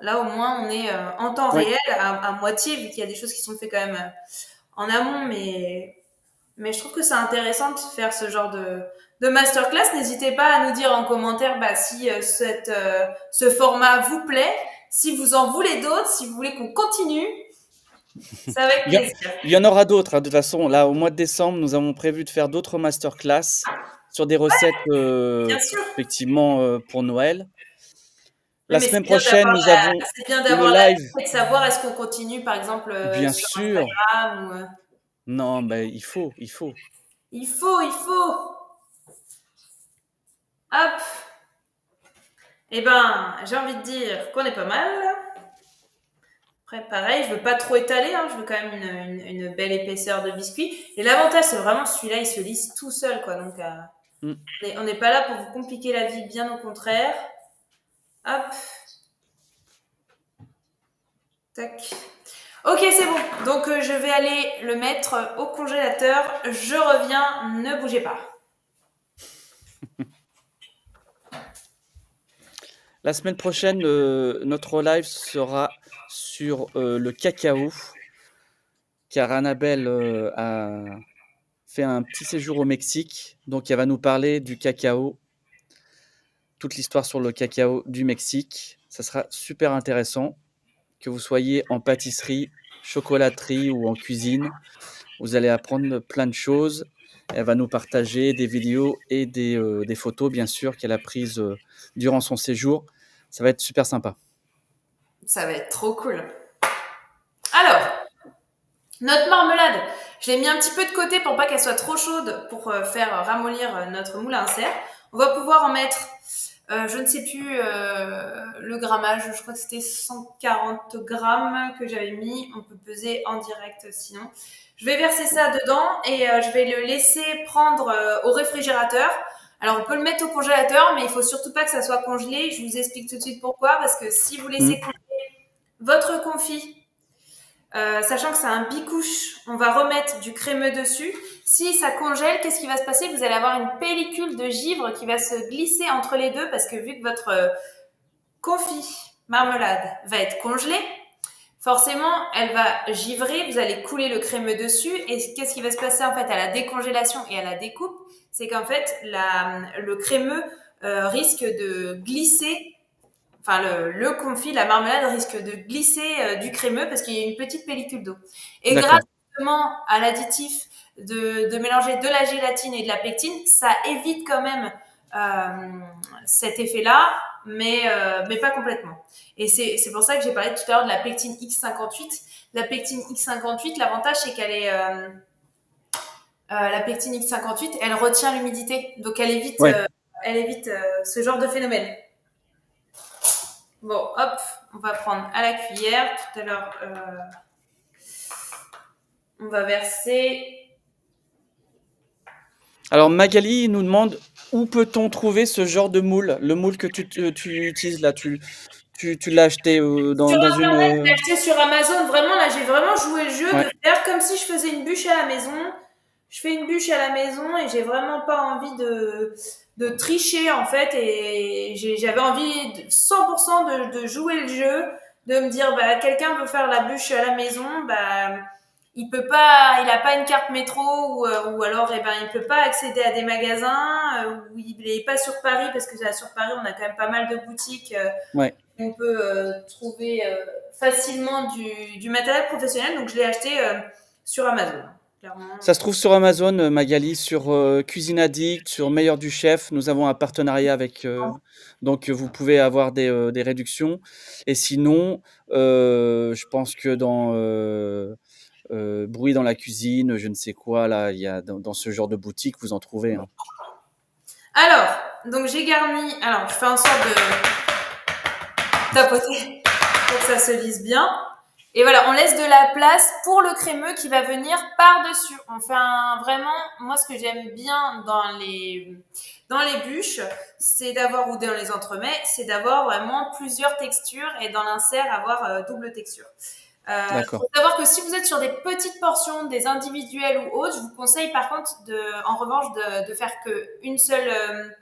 Là, au moins, on est en temps Oui. réel, à moitié, vu qu'il y a des choses qui sont faites quand même en amont, mais je trouve que c'est intéressant de faire ce genre de masterclass. N'hésitez pas à nous dire en commentaire si ce format vous plaît, si vous en voulez d'autres, si vous voulez qu'on continue. C'est avec Il y, plaisir. il y en aura d'autres, hein. De toute façon, là, au mois de décembre, nous avons prévu de faire d'autres masterclass sur des recettes, Bien sûr. effectivement, pour Noël. Oui, La mais semaine prochaine, nous avons c'est bien le d'avoir la live. et de savoir est-ce qu'on continue, par exemple, Bien sur sûr. Instagram ou. Non, ben, il faut, il faut. Il faut. Hop. Eh ben, j'ai envie de dire qu'on est pas mal. Après, pareil, je veux pas trop étaler, hein, je veux quand même une belle épaisseur de biscuit. Et l'avantage, c'est vraiment celui-là, il se lisse tout seul, quoi. Donc, Mm. on n'est pas là pour vous compliquer la vie, bien au contraire. Hop. Tac. Ok, c'est bon. Donc, je vais aller le mettre au congélateur. Je reviens, ne bougez pas. La semaine prochaine, notre live sera sur le cacao, car Annabelle a fait un petit séjour au Mexique, donc elle va nous parler du cacao, toute l'histoire sur le cacao du Mexique. Ça sera super intéressant, que vous soyez en pâtisserie, chocolaterie ou en cuisine. Vous allez apprendre plein de choses. Elle va nous partager des vidéos et des photos, bien sûr, qu'elle a prises durant son séjour. Ça va être super sympa. Ça va être trop cool. Alors, notre marmelade, je l'ai mis un petit peu de côté pour pas qu'elle soit trop chaude pour faire ramollir notre moule à insert. On va pouvoir en mettre, je ne sais plus le grammage, je crois que c'était 140 grammes que j'avais mis. On peut peser en direct sinon. Je vais verser ça dedans et je vais le laisser prendre au réfrigérateur. Alors on peut le mettre au congélateur, mais il faut surtout pas que ça soit congelé. Je vous explique tout de suite pourquoi, parce que si vous laissez Mmh. congeler votre confit, sachant que c'est un bicouche, on va remettre du crémeux dessus. Si ça congèle, qu'est-ce qui va se passer? Vous allez avoir une pellicule de givre qui va se glisser entre les deux parce que vu que votre confit marmelade va être congelée, forcément, elle va givrer, vous allez couler le crémeux dessus et qu'est-ce qui va se passer en fait à la décongélation et à la découpe? C'est qu'en fait, le crémeux risque de glisser. Enfin, le confit, la marmelade risque de glisser du crémeux parce qu'il y a une petite pellicule d'eau. Et grâce D'accord. justement à l'additif de mélanger de la gélatine et de la pectine, ça évite quand même cet effet-là, mais pas complètement. Et c'est pour ça que j'ai parlé tout à l'heure de la pectine X58. La pectine X58, l'avantage, c'est qu'elle est... la pectine X58, elle retient l'humidité. Donc, Ouais. elle évite ce genre de phénomène. Bon, hop, on va prendre à la cuillère. Tout à l'heure, on va verser. Alors Magali nous demande où peut-on trouver ce genre de moule? Le moule que tu utilises là, tu l'as acheté dans une... Internet, j'ai acheté sur Amazon. Vraiment, là, j'ai vraiment joué le jeu Ouais, de faire comme si je faisais une bûche à la maison. Je fais une bûche à la maison et j'ai vraiment pas envie de tricher, en fait. Et j'avais envie 100% de jouer le jeu, de me dire, bah, quelqu'un veut faire la bûche à la maison, bah, il peut pas, il a pas une carte métro ou alors, eh ben, il peut pas accéder à des magasins, ou il est pas sur Paris parce que là, sur Paris, on a quand même pas mal de boutiques, ouais. on peut trouver facilement du matériel professionnel. Donc, je l'ai acheté sur Amazon. Clairement. Ça se trouve sur Amazon, Magali, sur Cuisine Addict, sur Meilleur du Chef. Nous avons un partenariat avec... donc vous pouvez avoir des réductions. Et sinon, je pense que dans Bruit dans la cuisine, je ne sais quoi, là, il y a dans ce genre de boutique, vous en trouvez. Hein. Alors, donc j'ai garni. Alors, je fais en sorte de tapoter pour que ça se lise bien. Et voilà, on laisse de la place pour le crémeux qui va venir par-dessus. On fait vraiment, moi ce que j'aime bien dans les bûches, c'est d'avoir, ou dans les entremets, c'est d'avoir vraiment plusieurs textures et dans l'insert avoir double texture. D'accord. Faut savoir que si vous êtes sur des petites portions, des individuelles ou autres, je vous conseille par contre en revanche de faire que une seule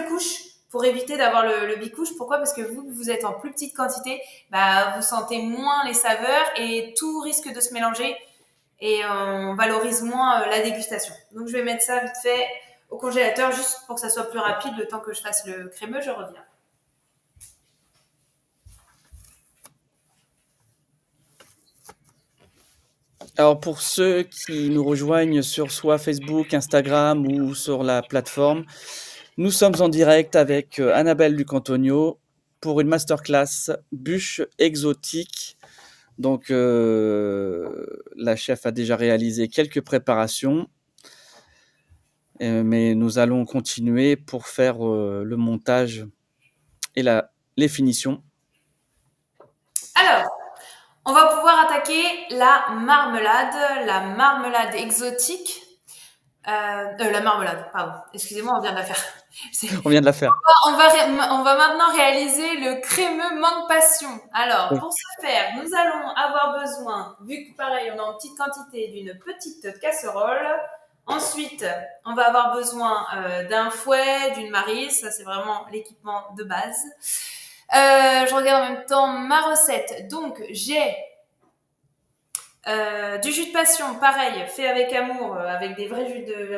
couche pour éviter d'avoir le bicouche. Pourquoi? Parce que vous êtes en plus petite quantité, bah, vous sentez moins les saveurs et tout risque de se mélanger et on valorise moins la dégustation. Donc je vais mettre ça vite fait au congélateur juste pour que ça soit plus rapide. Le temps que je fasse le crémeux, je reviens. Alors pour ceux qui nous rejoignent sur soit Facebook, Instagram ou sur la plateforme, nous sommes en direct avec Annabelle Ducantonio pour une masterclass bûche exotique. Donc la chef a déjà réalisé quelques préparations, mais nous allons continuer pour faire le montage et les finitions. Alors, on va pouvoir attaquer la marmelade exotique. La marmelade, pardon. Excusez-moi, on vient de la faire. On vient de la faire. On va maintenant réaliser le crémeux mangue passion. Alors, Oui. pour ce faire, nous allons avoir besoin, vu que pareil, on a en petite quantité, d'une petite casserole. Ensuite, on va avoir besoin d'un fouet, d'une maryse. Ça, c'est vraiment l'équipement de base. Je regarde en même temps ma recette. Donc, j'ai du jus de passion, pareil, fait avec amour, avec des vrais jus de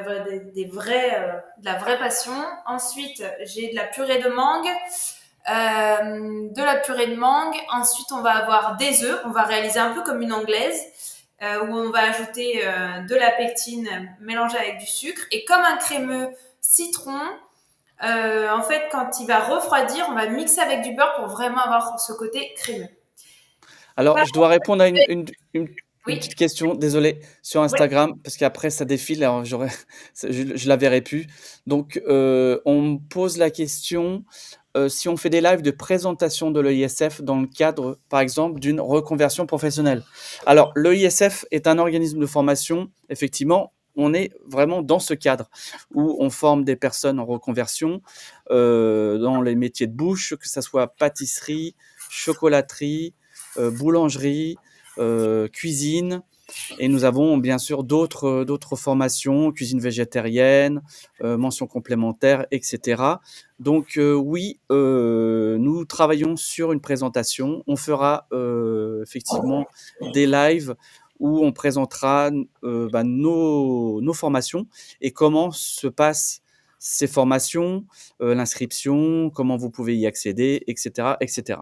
la vraie passion. Ensuite, j'ai de la purée de mangue, Ensuite, on va avoir des œufs. On va réaliser un peu comme une anglaise, où on va ajouter de la pectine mélangée avec du sucre. Et comme un crémeux citron, en fait, quand il va refroidir, on va mixer avec du beurre pour vraiment avoir ce côté crémeux. Alors, je dois répondre à une Oui. petite question, désolé, sur Instagram, parce qu'après ça défile, alors je la verrai plus. Donc, on me pose la question si on fait des lives de présentation de l'EISF dans le cadre, par exemple, d'une reconversion professionnelle. Alors, l'EISF est un organisme de formation, effectivement, on est vraiment dans ce cadre où on forme des personnes en reconversion dans les métiers de bouche, que ce soit pâtisserie, chocolaterie, boulangerie, cuisine, et nous avons bien sûr d'autres formations, cuisine végétarienne, mentions complémentaires, etc. Donc oui, nous travaillons sur une présentation. On fera effectivement des lives où on présentera nos formations et comment se passe ces formations, l'inscription, comment vous pouvez y accéder, etc., etc.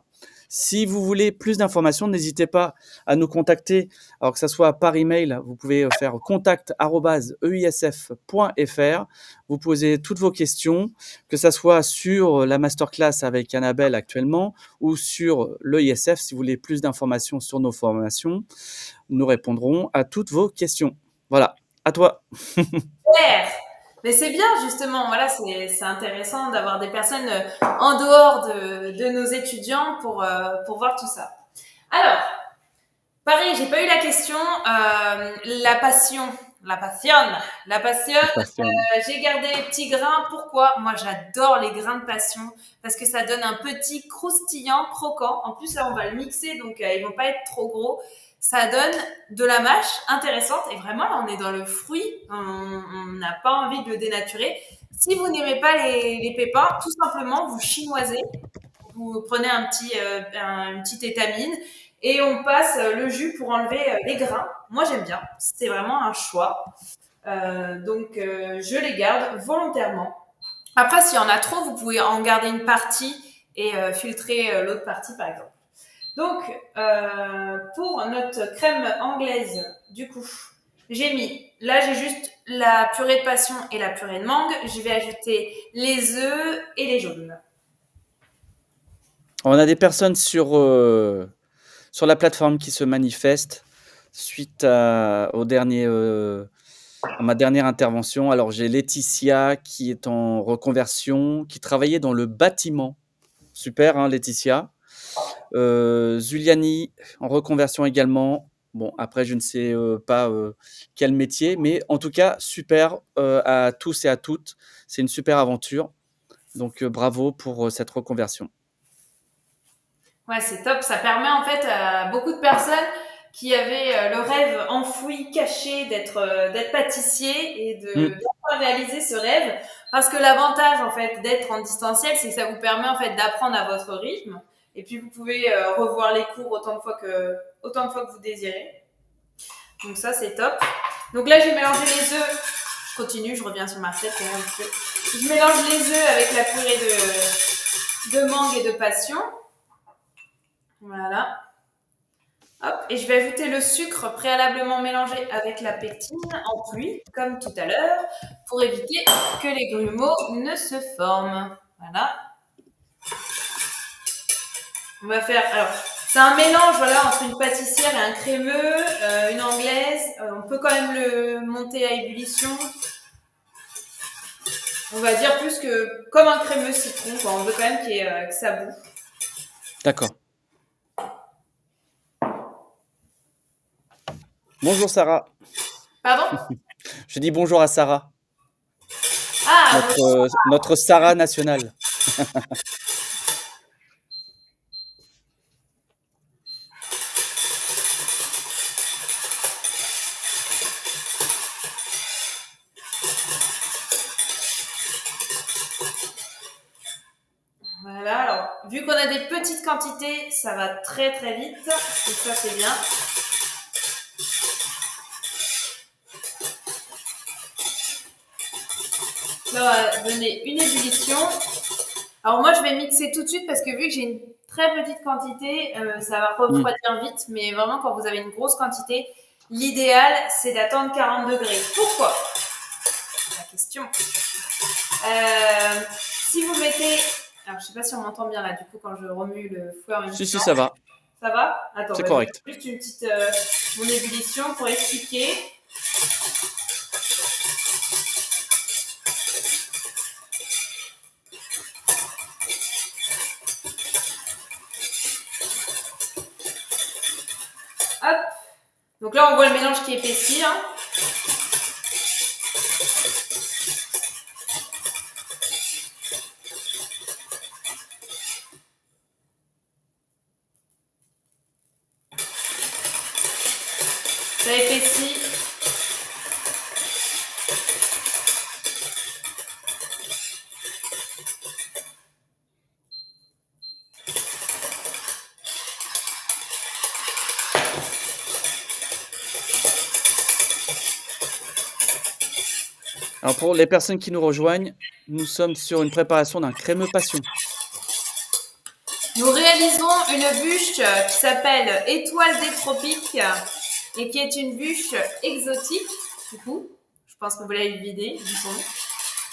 Si vous voulez plus d'informations, n'hésitez pas à nous contacter. Alors que ça soit par email, vous pouvez faire contact@eisf.fr. Vous posez toutes vos questions, que ça soit sur la masterclass avec Annabelle actuellement ou sur l'EISF. Si vous voulez plus d'informations sur nos formations, nous répondrons à toutes vos questions. Voilà, à toi. Super. Mais c'est bien justement, voilà, c'est intéressant d'avoir des personnes en dehors de nos étudiants pour voir tout ça. Alors, pareil, j'ai pas eu la question. La passion, la passion. J'ai gardé les petits grains. Pourquoi? Moi, j'adore les grains de passion parce que ça donne un petit croustillant, croquant. En plus, là, on va le mixer, donc ils vont pas être trop gros. Ça donne de la mâche intéressante et vraiment, là, on est dans le fruit. On n'a pas envie de le dénaturer. Si vous n'aimez pas les pépins, tout simplement, vous chinoisez. Vous prenez une petite étamine et on passe le jus pour enlever les grains. Moi, j'aime bien. C'est vraiment un choix. Donc, je les garde volontairement. Après, s'il y en a trop, vous pouvez en garder une partie et filtrer l'autre partie, par exemple. Donc, pour notre crème anglaise, du coup, là, j'ai juste la purée de passion et la purée de mangue. Je vais ajouter les œufs et les jaunes. On a des personnes sur la plateforme qui se manifestent suite à ma dernière intervention. Alors, j'ai Laetitia qui est en reconversion, qui travaillait dans le bâtiment. Super, hein, Laetitia. Zuliani en reconversion également. Bon, après, je ne sais pas quel métier, mais en tout cas, super à tous et à toutes. C'est une super aventure. Donc, bravo pour cette reconversion. Ouais, c'est top. Ça permet en fait à beaucoup de personnes qui avaient le rêve enfoui, caché d'être pâtissier et de réaliser ce rêve. Parce que l'avantage en fait d'être en distanciel, c'est que ça vous permet en fait d'apprendre à votre rythme. Et puis vous pouvez revoir les cours autant de fois que vous désirez. Donc ça c'est top. Donc là j'ai mélangé les œufs. Je continue, je reviens sur ma recette un petit peu. Je mélange les œufs avec la purée de mangue et de passion. Voilà. Hop, et je vais ajouter le sucre préalablement mélangé avec la pectine en pluie, comme tout à l'heure, pour éviter que les grumeaux ne se forment. Voilà. On va faire, alors, c'est un mélange, voilà, entre une pâtissière et un crémeux, une anglaise. On peut quand même le monter à ébullition. On va dire plus que comme un crémeux citron, quoi. On veut quand même que ça bouffe. D'accord. Bonjour Sarah. Pardon? Je dis bonjour à Sarah. Ah, notre Sarah nationale. Voilà, alors, vu qu'on a des petites quantités, ça va très très vite. Donc ça, c'est bien. Là, on va donner une ébullition. Alors moi, je vais mixer tout de suite parce que vu que j'ai une très petite quantité, ça va refroidir vite. Mais vraiment, quand vous avez une grosse quantité, l'idéal, c'est d'attendre 40 degrés. Pourquoi? La question. Si vous mettez... Alors, je sais pas si on m'entend bien là, du coup, quand je remue le fouet en même temps. Si, ça va. Ça va? Attends, c'est correct. Je vais juste une petite mon ébullition pour expliquer. Hop. Donc là, on voit le mélange qui épaissit. Hein. Ça épaissit. Alors pour les personnes qui nous rejoignent, nous sommes sur une préparation d'un crémeux passion. Nous réalisons une bûche qui s'appelle Étoile des tropiques et qui est une bûche exotique, du coup, je pense que vous l'avez vidée, du son,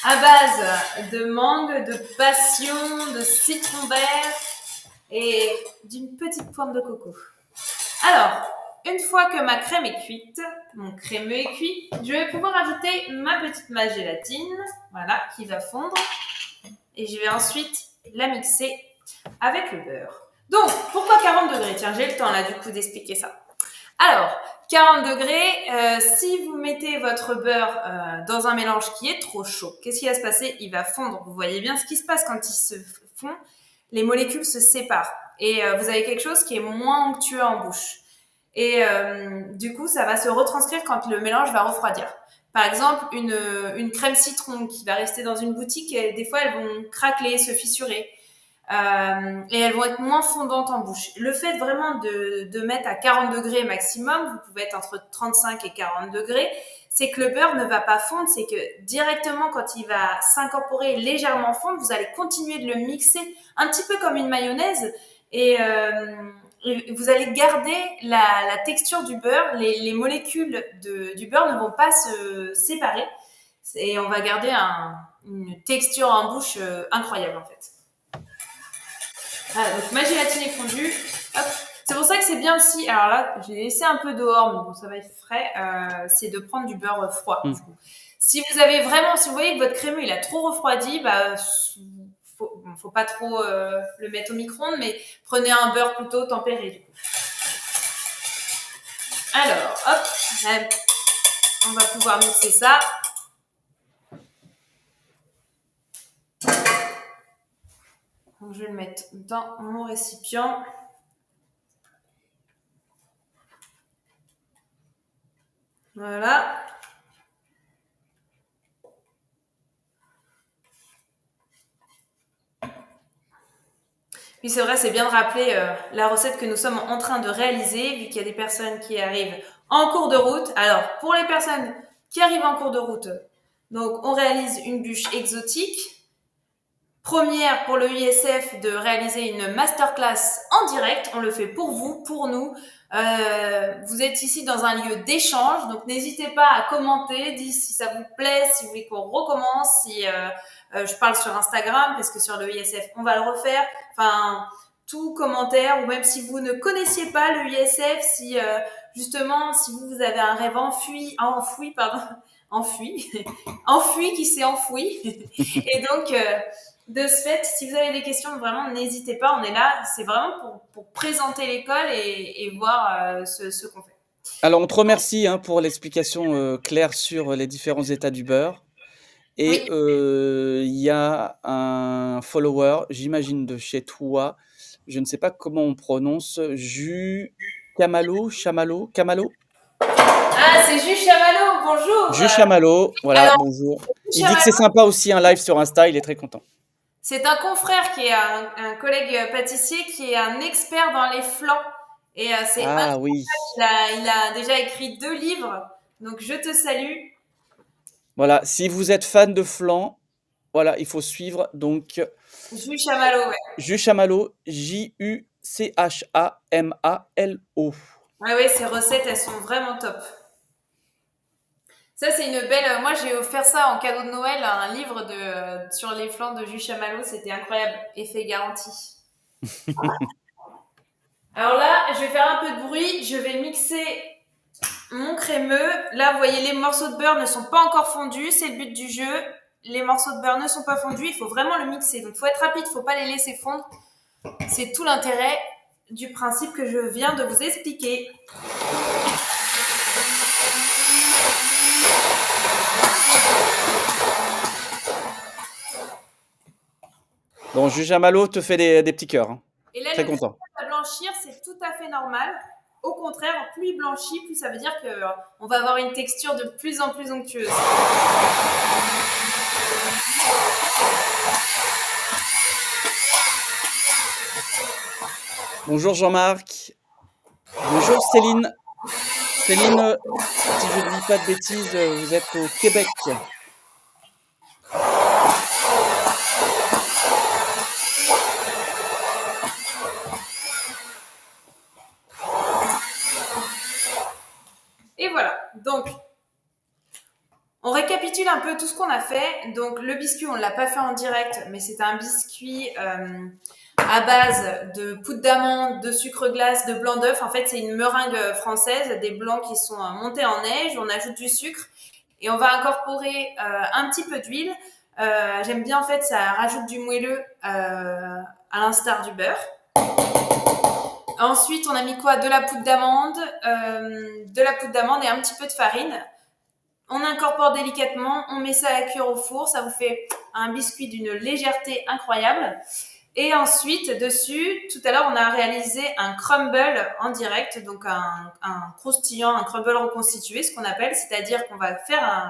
à base de mangue, de passion, de citron vert et d'une petite pointe de coco. Alors, une fois que ma crème est cuite, mon crémeux est cuit, je vais pouvoir ajouter ma petite masse gélatine, voilà, qui va fondre. Et je vais ensuite la mixer avec le beurre. Donc, pourquoi 40 degrés? Tiens, j'ai le temps là du coup d'expliquer ça. Alors, 40 degrés, si vous mettez votre beurre dans un mélange qui est trop chaud, qu'est-ce qui va se passer? Il va fondre. Vous voyez bien ce qui se passe quand il se fond. Les molécules se séparent. Et vous avez quelque chose qui est moins onctueux en bouche. Et du coup, ça va se retranscrire quand le mélange va refroidir. Par exemple, une crème citron qui va rester dans une boutique, et des fois, elles vont craqueler, se fissurer. Et elles vont être moins fondantes en bouche. Le fait vraiment de mettre à 40 degrés maximum, vous pouvez être entre 35 et 40 degrés, c'est que le beurre ne va pas fondre, c'est que directement quand il va s'incorporer légèrement fondre, vous allez continuer de le mixer un petit peu comme une mayonnaise et vous allez garder la texture du beurre, les molécules du beurre ne vont pas se séparer et on va garder une texture en bouche incroyable en fait. Voilà, donc ma gélatine est fondue. Hop. C'est pour ça que c'est bien aussi. Alors là, j'ai laissé un peu dehors, mais bon, ça va être frais. C'est de prendre du beurre froid. Du coup. Si vous avez vraiment, si vous voyez que votre crémeux il a trop refroidi, bah faut pas trop le mettre au micro-ondes, mais prenez un beurre plutôt tempéré. Du coup. Alors, hop, on va pouvoir mixer ça. Donc, je vais le mettre dans mon récipient. Voilà. Oui, c'est vrai, c'est bien de rappeler la recette que nous sommes en train de réaliser, vu qu'il y a des personnes qui arrivent en cours de route. Alors, pour les personnes qui arrivent en cours de route, donc on réalise une bûche exotique. Première pour le ISF de réaliser une masterclass en direct. On le fait pour vous, pour nous. Vous êtes ici dans un lieu d'échange, donc n'hésitez pas à commenter, dites si ça vous plaît, si vous voulez qu'on recommence, si je parle sur Instagram, parce que sur le ISF, on va le refaire. Enfin, tout commentaire, ou même si vous ne connaissiez pas le ISF, si justement, si vous avez un rêve enfoui qui s'est enfoui. Et donc, de ce fait, si vous avez des questions, vraiment, n'hésitez pas, on est là. C'est vraiment pour présenter l'école et voir ce qu'on fait. Alors, on te remercie pour l'explication claire sur les différents états du beurre. Et il y a un follower, j'imagine de chez toi, je ne sais pas comment on prononce, Camalo. Ah, c'est Jus Chamallow, bonjour. Jus Chamallow, voilà, alors, bonjour. Il dit que c'est sympa aussi un live sur Insta, il est très content. C'est un confrère qui est un collègue pâtissier qui est un expert dans les flancs. Et c'est oui. Il a déjà écrit 2 livres, donc je te salue. Voilà, si vous êtes fan de flan, voilà, il faut suivre donc Jus Chamallow, ouais. Jus Chamallow, Juchamalo. Ouais, ces recettes, elles sont vraiment top. Ça, c'est une belle. Moi, j'ai offert ça en cadeau de Noël, un livre sur les flancs de Jus Chamallow. C'était incroyable. Effet garanti. Alors là, je vais faire un peu de bruit. Je vais mixer mon crémeux. Là, vous voyez, les morceaux de beurre ne sont pas encore fondus. C'est le but du jeu. Les morceaux de beurre ne sont pas fondus. Il faut vraiment le mixer. Donc, il faut être rapide. Il ne faut pas les laisser fondre. C'est tout l'intérêt du principe que je viens de vous expliquer. Bon, Jus Chamallow te fait des petits cœurs. Et là, très content. À blanchir, c'est tout à fait normal. Au contraire, plus il blanchit, plus ça veut dire qu'on va avoir une texture de plus en plus onctueuse. Bonjour Jean-Marc. Bonjour Céline. Céline, si je ne dis pas de bêtises, vous êtes au Québec. récapitule un peu tout ce qu'on a fait. Donc, le biscuit, on ne l'a pas fait en direct, mais c'est un biscuit à base de poudre d'amande, de sucre glace, de blanc d'œuf. En fait, c'est une meringue française, des blancs qui sont montés en neige. On ajoute du sucre et on va incorporer un petit peu d'huile. J'aime bien, en fait, ça rajoute du moelleux à l'instar du beurre. Ensuite, on a mis quoi? De la poudre d'amande et un petit peu de farine. On incorpore délicatement, on met ça à cuire au four, ça vous fait un biscuit d'une légèreté incroyable. Et ensuite, dessus, tout à l'heure, on a réalisé un crumble en direct, donc un croustillant, un crumble reconstitué, ce qu'on appelle, c'est-à-dire qu'on va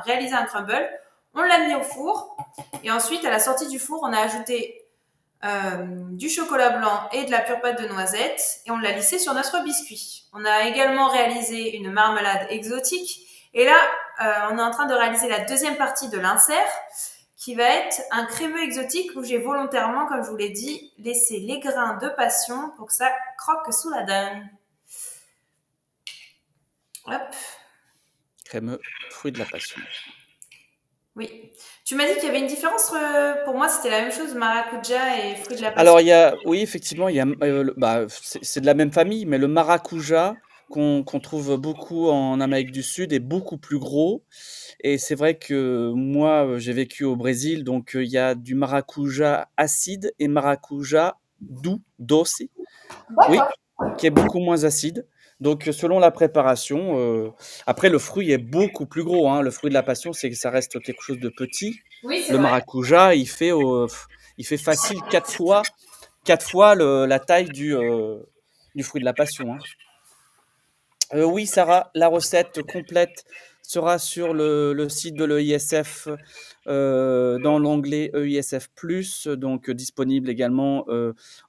réaliser un crumble, on l'a mis au four, et ensuite, à la sortie du four, on a ajouté du chocolat blanc et de la pure pâte de noisette, et on l'a lissé sur notre biscuit. On a également réalisé une marmelade exotique, et là, on est en train de réaliser la deuxième partie de l'insert, qui va être un crémeux exotique où j'ai volontairement, comme je vous l'ai dit, laissé les grains de passion pour que ça croque sous la dent. Hop. Crémeux, fruit de la passion. Oui. Tu m'as dit qu'il y avait une différence. Pour moi, c'était la même chose, maracuja et fruit de la passion. Alors, oui, effectivement, c'est de la même famille, mais le maracuja qu'on trouve beaucoup en Amérique du Sud est beaucoup plus gros. Et c'est vrai que moi, j'ai vécu au Brésil, donc il y a du maracuja acide et maracuja doux, doce, oui, qui est beaucoup moins acide. Donc, selon la préparation, après, le fruit est beaucoup plus gros, hein. Le fruit de la passion, ça reste quelque chose de petit. Oui, c'est Le vrai. maracuja, il fait facile 4 fois la taille du fruit de la passion, hein. Oui, Sarah, la recette complète sera sur le site de l'EISF dans l'onglet EISF+, donc disponible également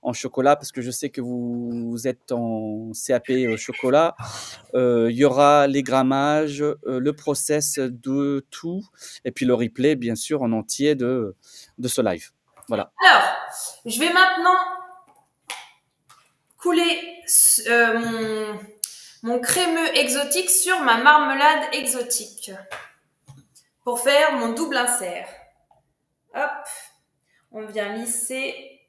en chocolat, parce que je sais que vous êtes en CAP chocolat. Il y aura les grammages, le process de tout, et puis le replay, bien sûr, en entier de ce live. Voilà. Alors, je vais maintenant couler mon crémeux exotique sur ma marmelade exotique pour faire mon double insert. Hop, on vient lisser.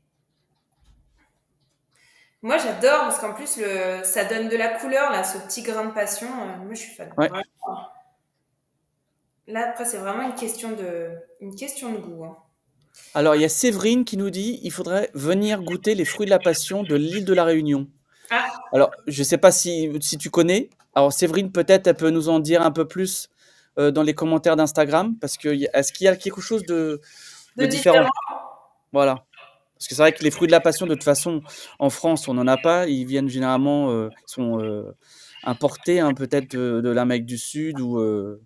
Moi, j'adore parce qu'en plus, ça donne de la couleur, là, ce petit grain de passion. Moi, je suis fan. Ouais. Là, après, c'est vraiment une question de goût, hein. Alors, il y a Séverine qui nous dit il faudrait venir goûter les fruits de la passion de l'île de la Réunion. Ah. Alors, je ne sais pas si tu connais. Alors, Séverine, peut-être, elle peut nous en dire un peu plus dans les commentaires d'Instagram. Parce que, est-ce qu'il y a quelque chose de différent? Voilà. Parce que c'est vrai que les fruits de la passion, de toute façon, en France, on n'en a pas. Ils viennent généralement, sont importés, hein, peut-être de l'Amérique du Sud ou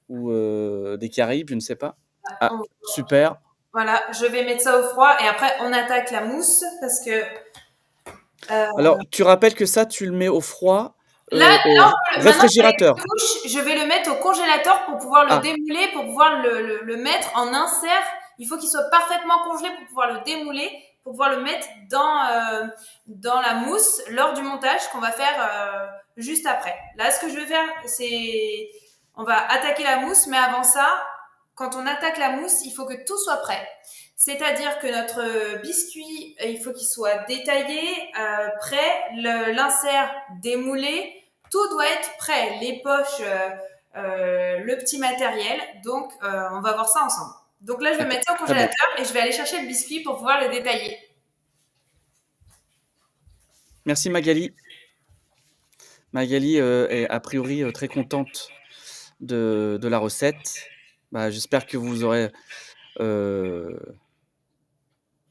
des Caraïbes, je ne sais pas. Ah, super. Voilà, je vais mettre ça au froid et après on attaque la mousse parce que. Alors, tu rappelles que ça, tu le mets au froid, Là, au réfrigérateur. Je vais le mettre au congélateur pour pouvoir le démouler, pour pouvoir le mettre en insert. Il faut qu'il soit parfaitement congelé pour pouvoir le démouler, pour pouvoir le mettre dans la mousse lors du montage qu'on va faire juste après. Là, ce que je vais faire, c'est on va attaquer la mousse, mais avant ça, quand on attaque la mousse, il faut que tout soit prêt. C'est-à-dire que notre biscuit, il faut qu'il soit détaillé, prêt, l'insert démoulé, tout doit être prêt, les poches, le petit matériel. Donc, on va voir ça ensemble. Donc là, je vais mettre ça au congélateur et je vais aller chercher le biscuit pour pouvoir le détailler. Merci Magali. Magali est a priori très contente de la recette. J'espère que vous aurez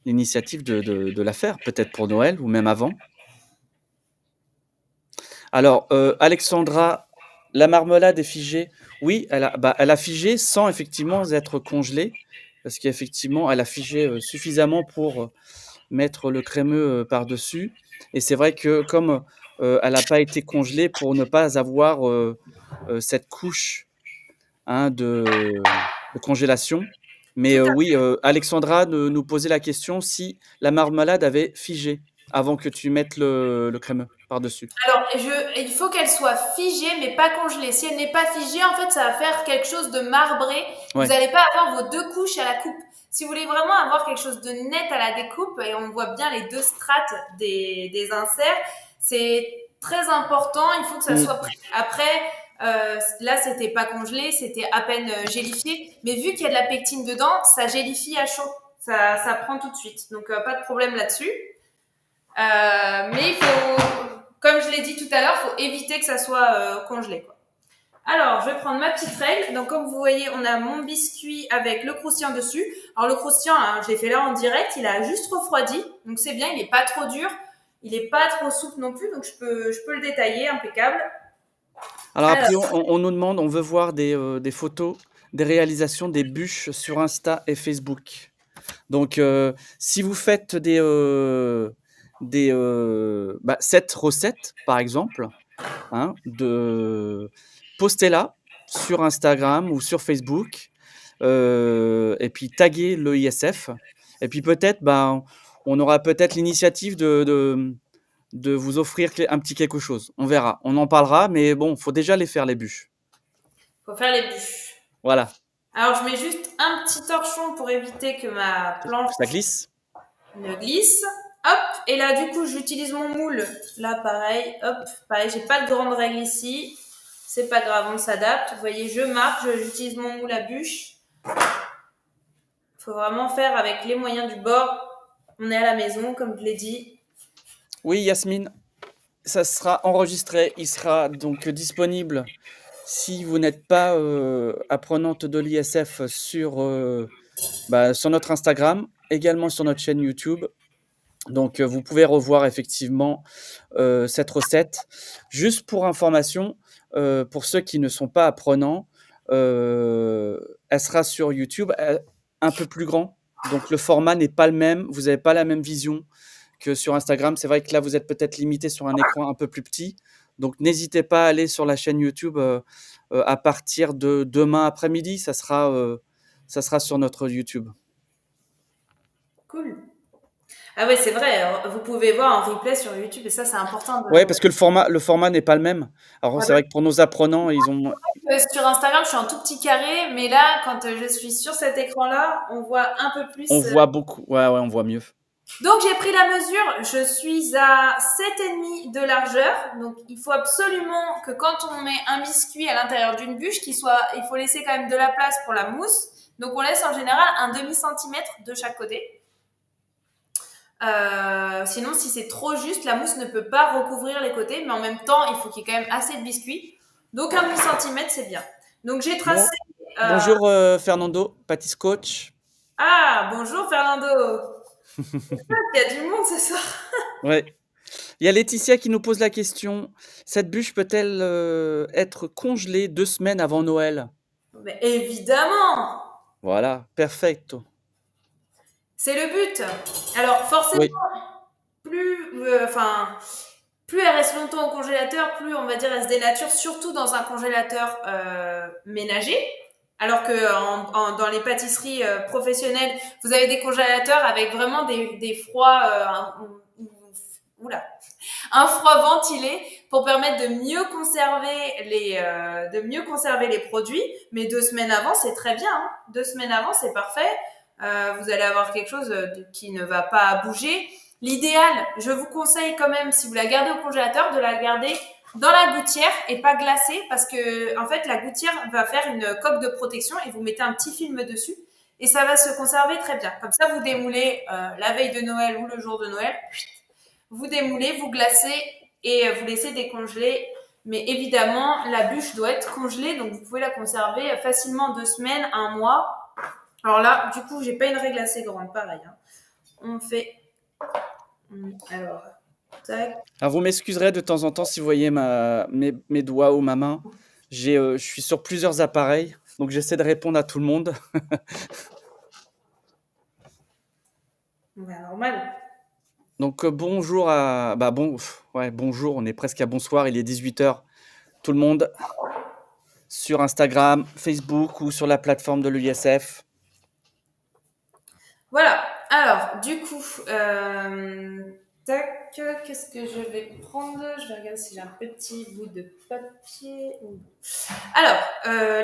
l'initiative de la faire, peut-être pour Noël ou même avant. Alors, Alexandra, la marmelade est figée. Oui, elle a figé sans effectivement être congelée, parce qu'effectivement, elle a figé suffisamment pour mettre le crémeux par-dessus. Et c'est vrai que comme elle n'a pas été congelée pour ne pas avoir cette couche de congélation. Mais oui, Alexandra nous posait la question si la marmelade avait figé avant que tu mettes le crémeux par-dessus? Alors, il faut qu'elle soit figée, mais pas congelée. Si elle n'est pas figée, en fait, ça va faire quelque chose de marbré. Vous Ouais. n'allez pas avoir vos deux couches à la coupe. Si vous voulez vraiment avoir quelque chose de net à la découpe, et on voit bien les deux strates des inserts, c'est très important. Il faut que ça Mm. soit prêt. Après, là, c'était pas congelé, c'était à peine gélifié. Mais vu qu'il y a de la pectine dedans, ça gélifie à chaud. Ça prend tout de suite. Donc, pas de problème là-dessus. Mais il faut, comme je l'ai dit tout à l'heure, il faut éviter que ça soit congelé, quoi. Alors, je vais prendre ma petite règle. Donc, comme vous voyez, on a mon biscuit avec le croustillant dessus. Alors, le croustillant, hein, je l'ai fait là en direct. Il a juste refroidi. Donc, c'est bien. Il n'est pas trop dur. Il n'est pas trop souple non plus. Donc, je peux le détailler. Impeccable. Alors Alors, après, on nous demande, on veut voir des photos, des réalisations des bûches sur Insta et Facebook. Donc, si vous faites cette recette, par exemple, hein, postez-la sur Instagram ou sur Facebook, et puis taguez le ISF. Et puis peut-être, on aura peut-être l'initiative de vous offrir un petit quelque chose. On verra. On en parlera, mais bon, faut déjà les faire, les bûches. faut faire les bûches. Voilà. Alors, je mets juste un petit torchon pour éviter que ma planche Ça glisse. ne glisse. Hop, et là, du coup, j'utilise mon moule. Là, pareil, hop, pareil, j'ai pas de grande règle ici. C'est pas grave, on s'adapte. Vous voyez, je marque, j'utilise mon moule à bûche. Faut vraiment faire avec les moyens du bord. On est à la maison, comme je l'ai dit. Oui, Yasmine, ça sera enregistré. Il sera donc disponible si vous n'êtes pas apprenante de l'ISF sur notre Instagram, également sur notre chaîne YouTube. Donc, vous pouvez revoir effectivement cette recette. Juste pour information, pour ceux qui ne sont pas apprenants, elle sera sur YouTube, un peu plus grand. Donc, le format n'est pas le même. Vous n'avez pas la même vision que sur Instagram. C'est vrai que là, vous êtes peut-être limité sur un écran un peu plus petit. Donc, n'hésitez pas à aller sur la chaîne YouTube à partir de demain après-midi. Ça sera sur notre YouTube. Cool. Ah ouais, c'est vrai. Vous pouvez voir en replay sur YouTube et ça, c'est important. Ouais, parce que le format n'est pas le même. Alors, c'est vrai que pour nos apprenants, ils ont. Sur Instagram, je suis en tout petit carré, mais là, quand je suis sur cet écran-là, on voit un peu plus. On voit beaucoup. Ouais, on voit mieux. Donc, j'ai pris la mesure. Je suis à 7,5 de largeur. Donc, il faut absolument que quand on met un biscuit à l'intérieur d'une bûche, il faut laisser quand même de la place pour la mousse. Donc, on laisse en général un demi-centimètre de chaque côté. Sinon, si c'est trop juste, la mousse ne peut pas recouvrir les côtés, mais en même temps, il faut qu'il y ait quand même assez de biscuits. Donc, un demi-centimètre, c'est bien. Donc, j'ai tracé. Bonjour Fernando, pâtiss coach. Ah, bonjour Fernando. Il y a du monde ce soir. Ouais. Il y a Laetitia qui nous pose la question. Cette bûche peut-elle être congelée 2 semaines avant Noël? Mais évidemment. Voilà, perfecto. C'est le but. Alors, forcément, Oui. plus elle reste longtemps au congélateur, plus on va dire elle se dénature, surtout dans un congélateur ménager. Alors que dans les pâtisseries professionnelles, vous avez des congélateurs avec vraiment des froids, un froid ventilé pour permettre de mieux conserver les produits. Mais 2 semaines avant, c'est très bien. Hein. 2 semaines avant, c'est parfait. Vous allez avoir quelque chose qui ne va pas bouger. L'idéal, je vous conseille quand même, si vous la gardez au congélateur, de la garder dans la gouttière et pas glacée parce que en fait la gouttière va faire une coque de protection et vous mettez un petit film dessus et ça va se conserver très bien. Comme ça, vous démoulez la veille de Noël ou le jour de Noël, vous démoulez, vous glacez et vous laissez décongeler. Mais évidemment, la bûche doit être congelée, donc vous pouvez la conserver facilement 2 semaines, 1 mois. Alors là, du coup, j'ai pas une règle assez grande, pareil. Hein. On fait. Alors, tac. Alors vous m'excuserez de temps en temps si vous voyez mes doigts ou ma main. Je suis sur plusieurs appareils, donc j'essaie de répondre à tout le monde. Bah, normal. Donc bonjour bonjour, on est presque à bonsoir, il est 18h. Tout le monde sur Instagram, Facebook ou sur la plateforme de l'ISF. Voilà. Alors, du coup, Tac, qu'est-ce que je vais prendre? Je vais regarder si j'ai un petit bout de papier. Alors,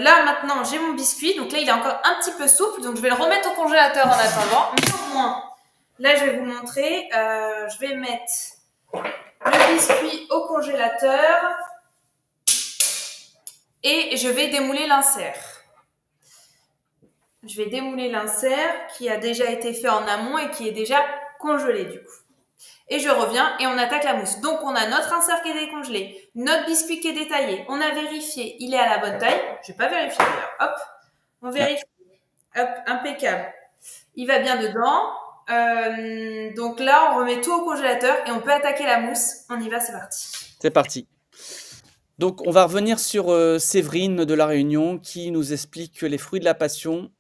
là maintenant, j'ai mon biscuit. Donc là, il est encore un petit peu souple. Donc je vais le remettre au congélateur en attendant. Néanmoins, là, je vais vous montrer. Je vais mettre le biscuit au congélateur et je vais démouler l'insert. Je vais démouler l'insert qui a déjà été fait en amont et qui est déjà congelé du coup. Et je reviens et on attaque la mousse. Donc, on a notre insert qui est décongelé, notre biscuit qui est détaillé. On a vérifié, il est à la bonne taille. Je vais pas vérifier d'ailleurs. Hop, on vérifie. Hop, impeccable. Il va bien dedans. Donc là, on remet tout au congélateur et on peut attaquer la mousse. On y va, c'est parti. C'est parti. Donc, on va revenir sur Séverine de La Réunion qui nous explique que les fruits de la passion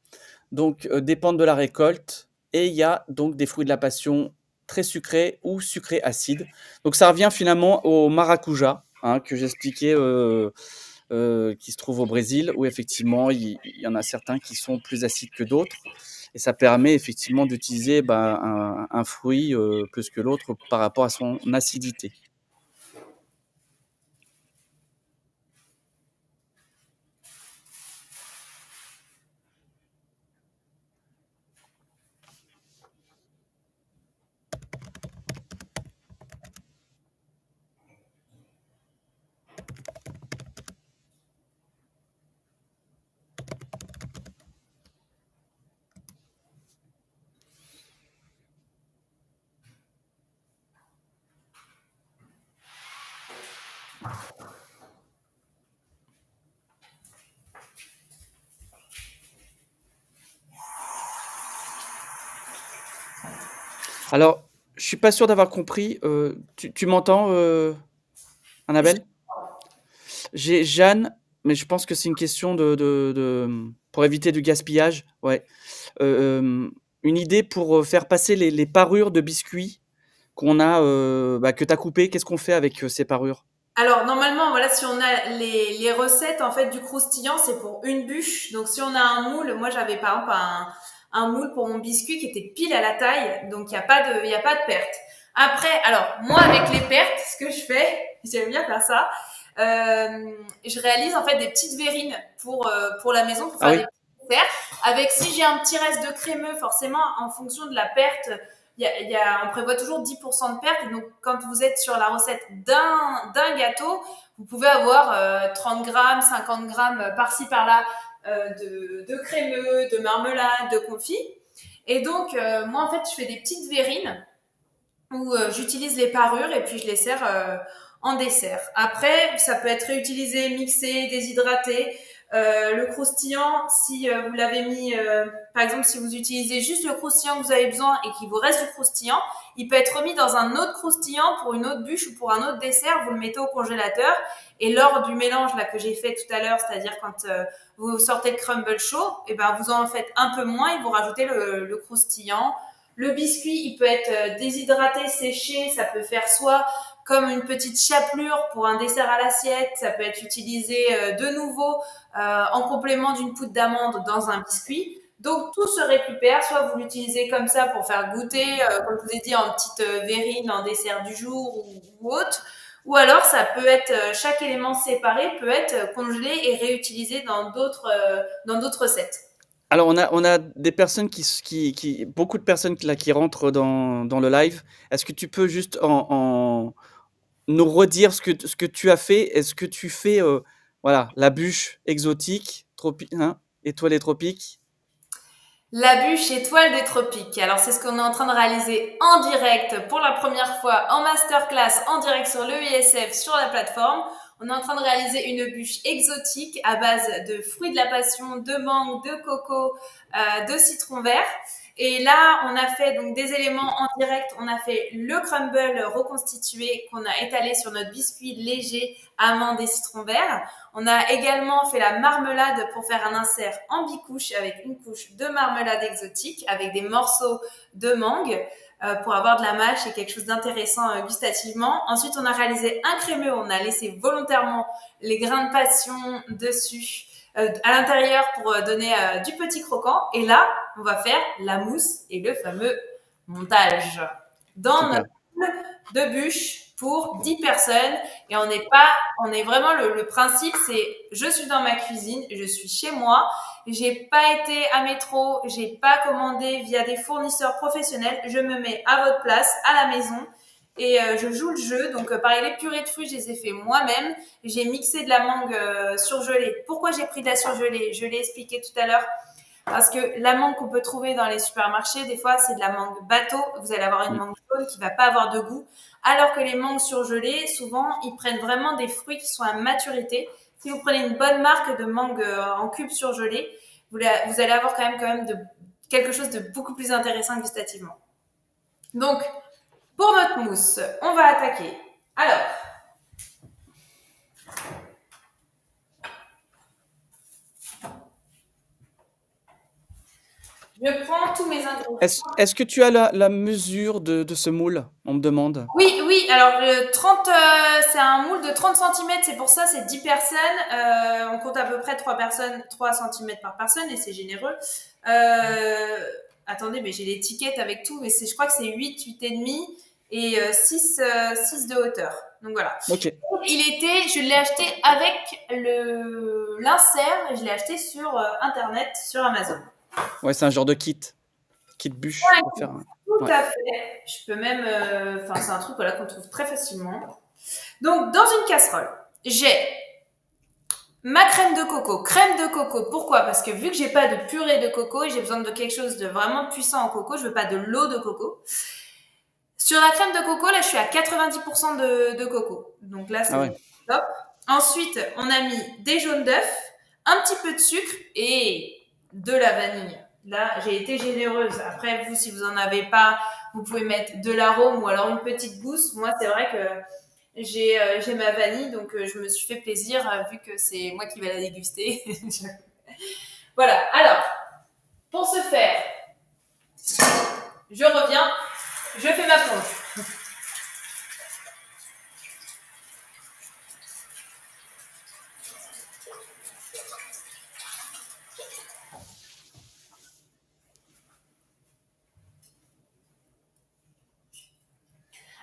dépendent de la récolte et il y a donc des fruits de la passion très sucrés ou sucrés acides. Donc, ça revient finalement au maracuja que j'expliquais qui se trouve au Brésil où effectivement il y en a certains qui sont plus acides que d'autres et ça permet effectivement d'utiliser un fruit plus que l'autre par rapport à son acidité. Alors, je suis pas sûr d'avoir compris. Tu m'entends, Annabelle? J'ai Jeanne, mais je pense que c'est une question pour éviter du gaspillage. Ouais. Une idée pour faire passer les parures de biscuits qu'on a, que tu as coupées. Qu'est-ce qu'on fait avec ces parures? Alors, normalement, voilà, si on a les recettes, en fait, du croustillant, c'est pour une bûche. Donc, si on a un moule, moi, j'avais par exemple un moule pour mon biscuit qui était pile à la taille. Donc, il y a pas de perte. Après, alors, moi, avec les pertes, ce que je fais, j'aime bien faire ça, je réalise, en fait, des petites verrines pour la maison, pour Ah faire oui? des petits desserts. Avec, si j'ai un petit reste de crémeux, forcément, en fonction de la perte, on prévoit toujours 10% de perte. Et donc, quand vous êtes sur la recette d'un gâteau, vous pouvez avoir 30 grammes, 50 grammes par-ci, par-là de crémeux, de marmelade, de confit. Et donc, moi, en fait, je fais des petites verrines où j'utilise les parures et puis je les sers en dessert. Après, ça peut être réutilisé, mixé, déshydraté. Le croustillant, si vous l'avez mis, par exemple, si vous utilisez juste le croustillant que vous avez besoin et qu'il vous reste du croustillant, il peut être remis dans un autre croustillant pour une autre bûche ou pour un autre dessert. Vous le mettez au congélateur et lors du mélange là que j'ai fait tout à l'heure, c'est-à-dire quand vous sortez le crumble chaud, et ben vous en faites un peu moins et vous rajoutez le croustillant. Le biscuit, il peut être déshydraté, séché, ça peut faire soit comme une petite chapelure pour un dessert à l'assiette, ça peut être utilisé de nouveau en complément d'une poudre d'amande dans un biscuit. Donc tout se récupère, soit vous l'utilisez comme ça pour faire goûter, comme je vous ai dit, en petite verrine, en dessert du jour ou autre, ou alors ça peut être, chaque élément séparé peut être congelé et réutilisé dans d'autres recettes. Alors, on a des personnes beaucoup de personnes là, qui rentrent dans le live. Est-ce que tu peux juste nous redire ce que tu as fait? Est-ce que tu fais voilà, la bûche exotique, étoilée tropique? La bûche étoile des tropiques. Alors, c'est ce qu'on est en train de réaliser en direct pour la première fois en masterclass, en direct sur le ISF, sur la plateforme. On est en train de réaliser une bûche exotique à base de fruits de la passion, de mangue, de coco, de citron vert. Et là, on a fait donc des éléments en direct. On a fait le crumble reconstitué qu'on a étalé sur notre biscuit léger, amande et citron vert. On a également fait la marmelade pour faire un insert en bicouche avec une couche de marmelade exotique avec des morceaux de mangue pour avoir de la mâche et quelque chose d'intéressant gustativement. Ensuite, on a réalisé un crémeux. On a laissé volontairement les grains de passion dessus à l'intérieur pour donner du petit croquant. Et là, on va faire la mousse et le fameux montage. Dans Super. notre de bûches pour 10 personnes. Et on est vraiment le principe, c'est je suis dans ma cuisine, je suis chez moi, j'ai pas été à métro, j'ai pas commandé via des fournisseurs professionnels, je me mets à votre place, à la maison. Et je joue le jeu. Donc, pareil, les purées de fruits, je les ai fait moi-même. J'ai mixé de la mangue surgelée. Pourquoi j'ai pris de la surgelée? Je l'ai expliqué tout à l'heure. Parce que la mangue qu'on peut trouver dans les supermarchés, des fois, c'est de la mangue bateau. Vous allez avoir une mangue jaune qui va pas avoir de goût. Alors que les mangues surgelées, souvent, ils prennent vraiment des fruits qui sont à maturité. Si vous prenez une bonne marque de mangue en cubes surgelés, vous allez avoir quand même quelque chose de beaucoup plus intéressant gustativement. Donc, pour notre mousse, on va attaquer. Alors, je prends tous mes ingrédients. Est-ce que tu as la mesure de ce moule? On me demande. Oui. Alors, c'est un moule de 30 cm. C'est pour ça, c'est 10 personnes. On compte à peu près 3 cm par personne et c'est généreux. Attendez, mais j'ai l'étiquette avec tout. Mais je crois que c'est 8,5 et 6 de hauteur. Donc voilà. Ok. Je l'ai acheté avec l'insert. Je l'ai acheté sur Internet, sur Amazon. Ouais, c'est un genre de kit bûche. Ouais, Pour faire tout à fait. Je peux même, c'est un truc voilà, qu'on trouve très facilement. Donc, dans une casserole, j'ai ma crème de coco. Crème de coco, pourquoi? Parce que vu que j'ai pas de purée de coco et j'ai besoin de quelque chose de vraiment puissant en coco, je veux pas de l'eau de coco. Sur la crème de coco, là, je suis à 90% de coco. Donc là, c'est top. Ensuite, on a mis des jaunes d'œufs, un petit peu de sucre et de la vanille. Là, j'ai été généreuse. Après, vous, si vous en avez pas, vous pouvez mettre de l'arôme ou alors une petite gousse. Moi, c'est vrai que j'ai ma vanille, donc je me suis fait plaisir vu que c'est moi qui vais la déguster. Voilà. Alors, pour ce faire, je reviens, je fais ma plonge.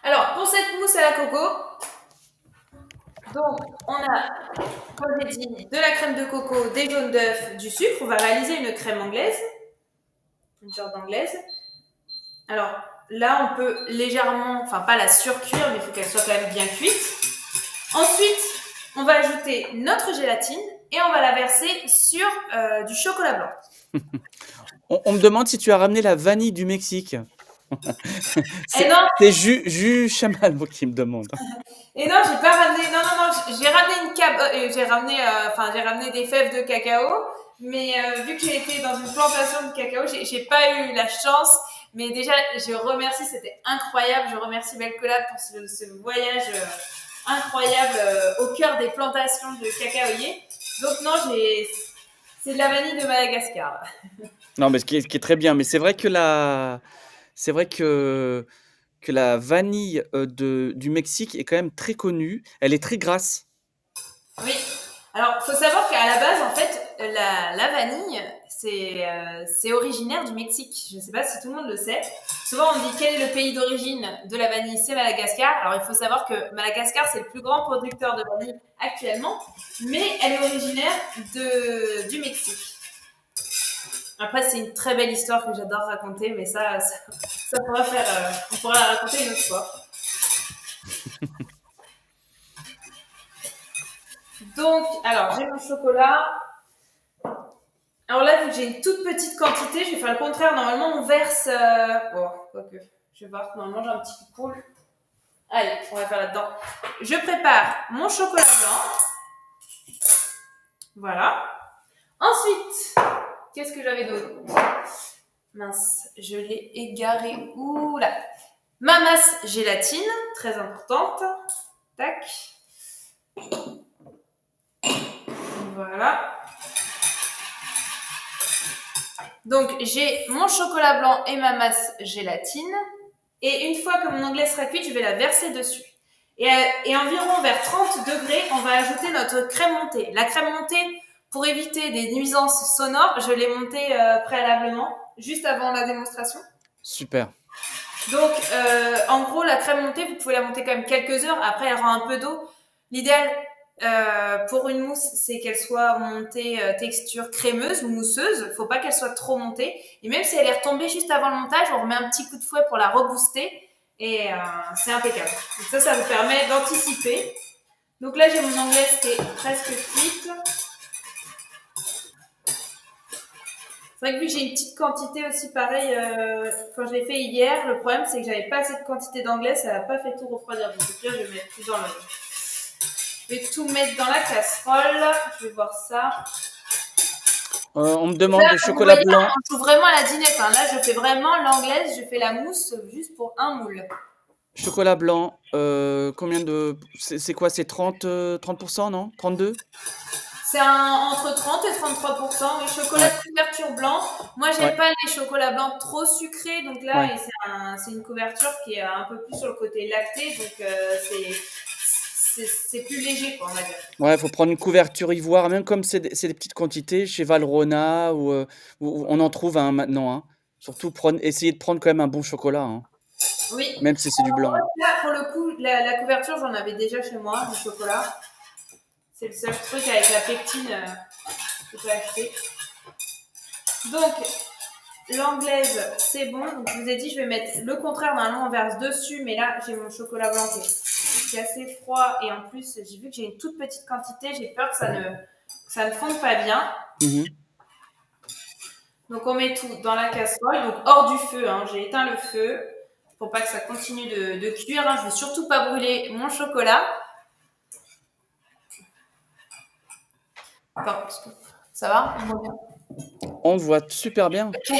Alors, pour cette mousse à la coco, donc on a, comme j'ai dit, de la crème de coco, des jaunes d'œufs, du sucre. On va réaliser une crème anglaise, une sorte d'anglaise. Alors là, on peut légèrement, enfin pas la surcuire, mais il faut qu'elle soit quand même bien cuite. Ensuite, on va ajouter notre gélatine et on va la verser sur du chocolat blanc. On me demande si tu as ramené la vanille du Mexique. C'est Jus Chamal qui me demande. Et non, j'ai pas ramené. Non, j'ai ramené j'ai ramené des fèves de cacao. Mais vu que j'ai été dans une plantation de cacao, j'ai pas eu la chance. Mais déjà, je remercie, c'était incroyable. Je remercie Belcolade pour ce voyage incroyable au cœur des plantations de cacaoyers. Donc non, c'est de la vanille de Madagascar. Non, mais ce qui est très bien. Mais c'est vrai que la vanille du Mexique est quand même très connue. Elle est très grasse. Oui. Alors, faut savoir qu'à la base, en fait, la vanille, c'est originaire du Mexique. Je ne sais pas si tout le monde le sait. Souvent, on dit quel est le pays d'origine de la vanille? C'est Madagascar. Alors, il faut savoir que Madagascar, c'est le plus grand producteur de vanille actuellement, mais elle est originaire du Mexique. Après, c'est une très belle histoire que j'adore raconter, mais ça pourra on pourra la raconter une autre fois. Donc, alors, j'ai mon chocolat. Alors là, vu que j'ai une toute petite quantité, je vais faire le contraire. Normalement, on verse... quoique, je vais voir. Normalement, j'ai un petit peu cool. Allez, on va faire là-dedans. Je prépare mon chocolat blanc. Voilà. Ensuite, qu'est-ce que j'avais d'autre? Mince, je l'ai égaré. Ouh là. Ma masse gélatine, très importante. Tac. Voilà. Donc, j'ai mon chocolat blanc et ma masse gélatine. Et une fois que mon anglaise sera cuite, je vais la verser dessus. Et environ vers 30 degrés, on va ajouter notre crème montée. La crème montée, pour éviter des nuisances sonores, je l'ai montée préalablement, juste avant la démonstration. Super. Donc, en gros, la crème montée, vous pouvez la monter quand même quelques heures. Après, elle rend un peu d'eau. L'idéal pour une mousse, c'est qu'elle soit montée texture crémeuse ou mousseuse. Faut pas qu'elle soit trop montée. Et même si elle est retombée juste avant le montage, on remet un petit coup de fouet pour la rebooster. Et c'est impeccable. Donc ça vous permet d'anticiper. Donc là, j'ai mon anglaise qui est presque cuite. C'est vrai que vu que j'ai une petite quantité aussi, pareil, quand je l'ai fait hier, le problème c'est que j'avais pas assez de quantité d'anglaise, ça n'a pas fait tout refroidir. Donc là, je vais mettre tout dans le... Je vais tout mettre dans la casserole. Je vais voir ça. On me demande Là, le vous chocolat voyez, blanc. on joue vraiment à la dinette. Hein. Là, je fais vraiment l'anglaise, je fais la mousse juste pour un moule. Chocolat blanc, combien de... C'est quoi? C'est 30%, non? 32? C'est entre 30 et 33%. Oui, chocolat Ouais, de couverture blanc. Moi, j'aime ouais, pas les chocolats blancs trop sucrés. Donc là, ouais. c'est une couverture qui est un peu plus sur le côté lacté. Donc, c'est plus léger, quoi, on va dire. Ouais, faut prendre une couverture ivoire, même comme c'est des petites quantités, chez Valrhona ou on en trouve un maintenant, hein. Surtout essayer de prendre quand même un bon chocolat, hein, Oui. même si c'est du blanc. Là, pour le coup, la couverture, j'en avais déjà chez moi, du chocolat. C'est le seul truc avec la pectine que je peux acheter. Donc, l'anglaise, c'est bon. Donc, je vous ai dit, je vais mettre le contraire. Normalement, on verse dessus. Mais là, j'ai mon chocolat blanc qui est assez froid. Et en plus, j'ai vu que j'ai une toute petite quantité. J'ai peur que ça ne fonde pas bien. Mhm. Donc, on met tout dans la casserole. Donc, hors du feu. Hein. J'ai éteint le feu pour pas que ça continue de cuire. Hein. Je veux surtout pas brûler mon chocolat. Attends, ça va? On voit bien. On te voit super bien. Ok.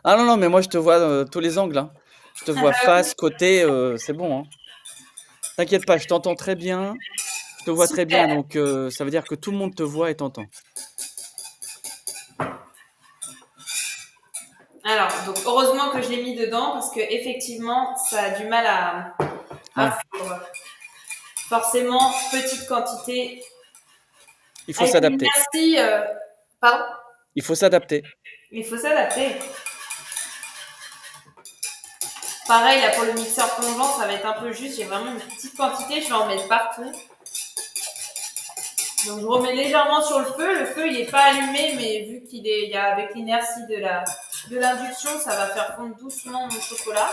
Ah non, non, mais moi je te vois tous les angles, hein. Je te vois face, côté, c'est bon, hein. T'inquiète pas, je t'entends très bien, je te vois très Super. bien, donc ça veut dire que tout le monde te voit et t'entend. Alors, donc heureusement que je l'ai mis dedans parce que effectivement, ça a du mal à Ouais, fondre. Forcément, petite quantité. il faut Avec une s'adapter. merci, pardon, Il faut s'adapter. il faut s'adapter. Pareil, là pour le mixeur plongeant, ça va être un peu juste. J'ai vraiment une petite quantité, je vais en mettre partout. Donc je remets légèrement sur le feu. Le feu, il n'est pas allumé, mais vu qu'il est, il y a avec l'inertie de l'induction, ça va faire fondre doucement mon chocolat.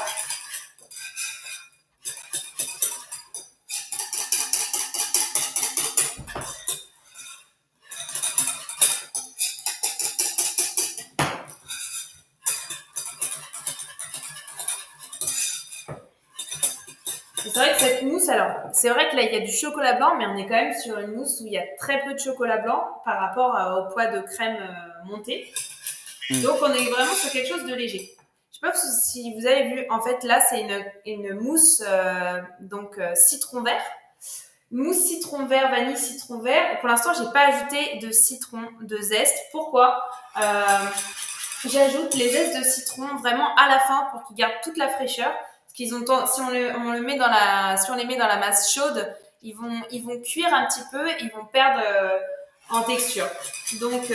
C'est vrai que cette mousse, alors, c'est vrai que là, il y a du chocolat blanc, mais on est quand même sur une mousse où il y a très peu de chocolat blanc par rapport au poids de crème montée. Mm. Donc, on est vraiment sur quelque chose de léger. Je sais pas si vous avez vu, en fait, là, c'est une mousse citron vert. Mousse citron vert, vanille citron vert. Pour l'instant, j'ai pas ajouté de citron, de zeste. Pourquoi J'ajoute les zestes de citron vraiment à la fin pour qu'ils gardent toute la fraîcheur. Parce qu'ils ont, si on le met si on les met dans la masse chaude, ils vont cuire un petit peu, ils vont perdre en texture. Donc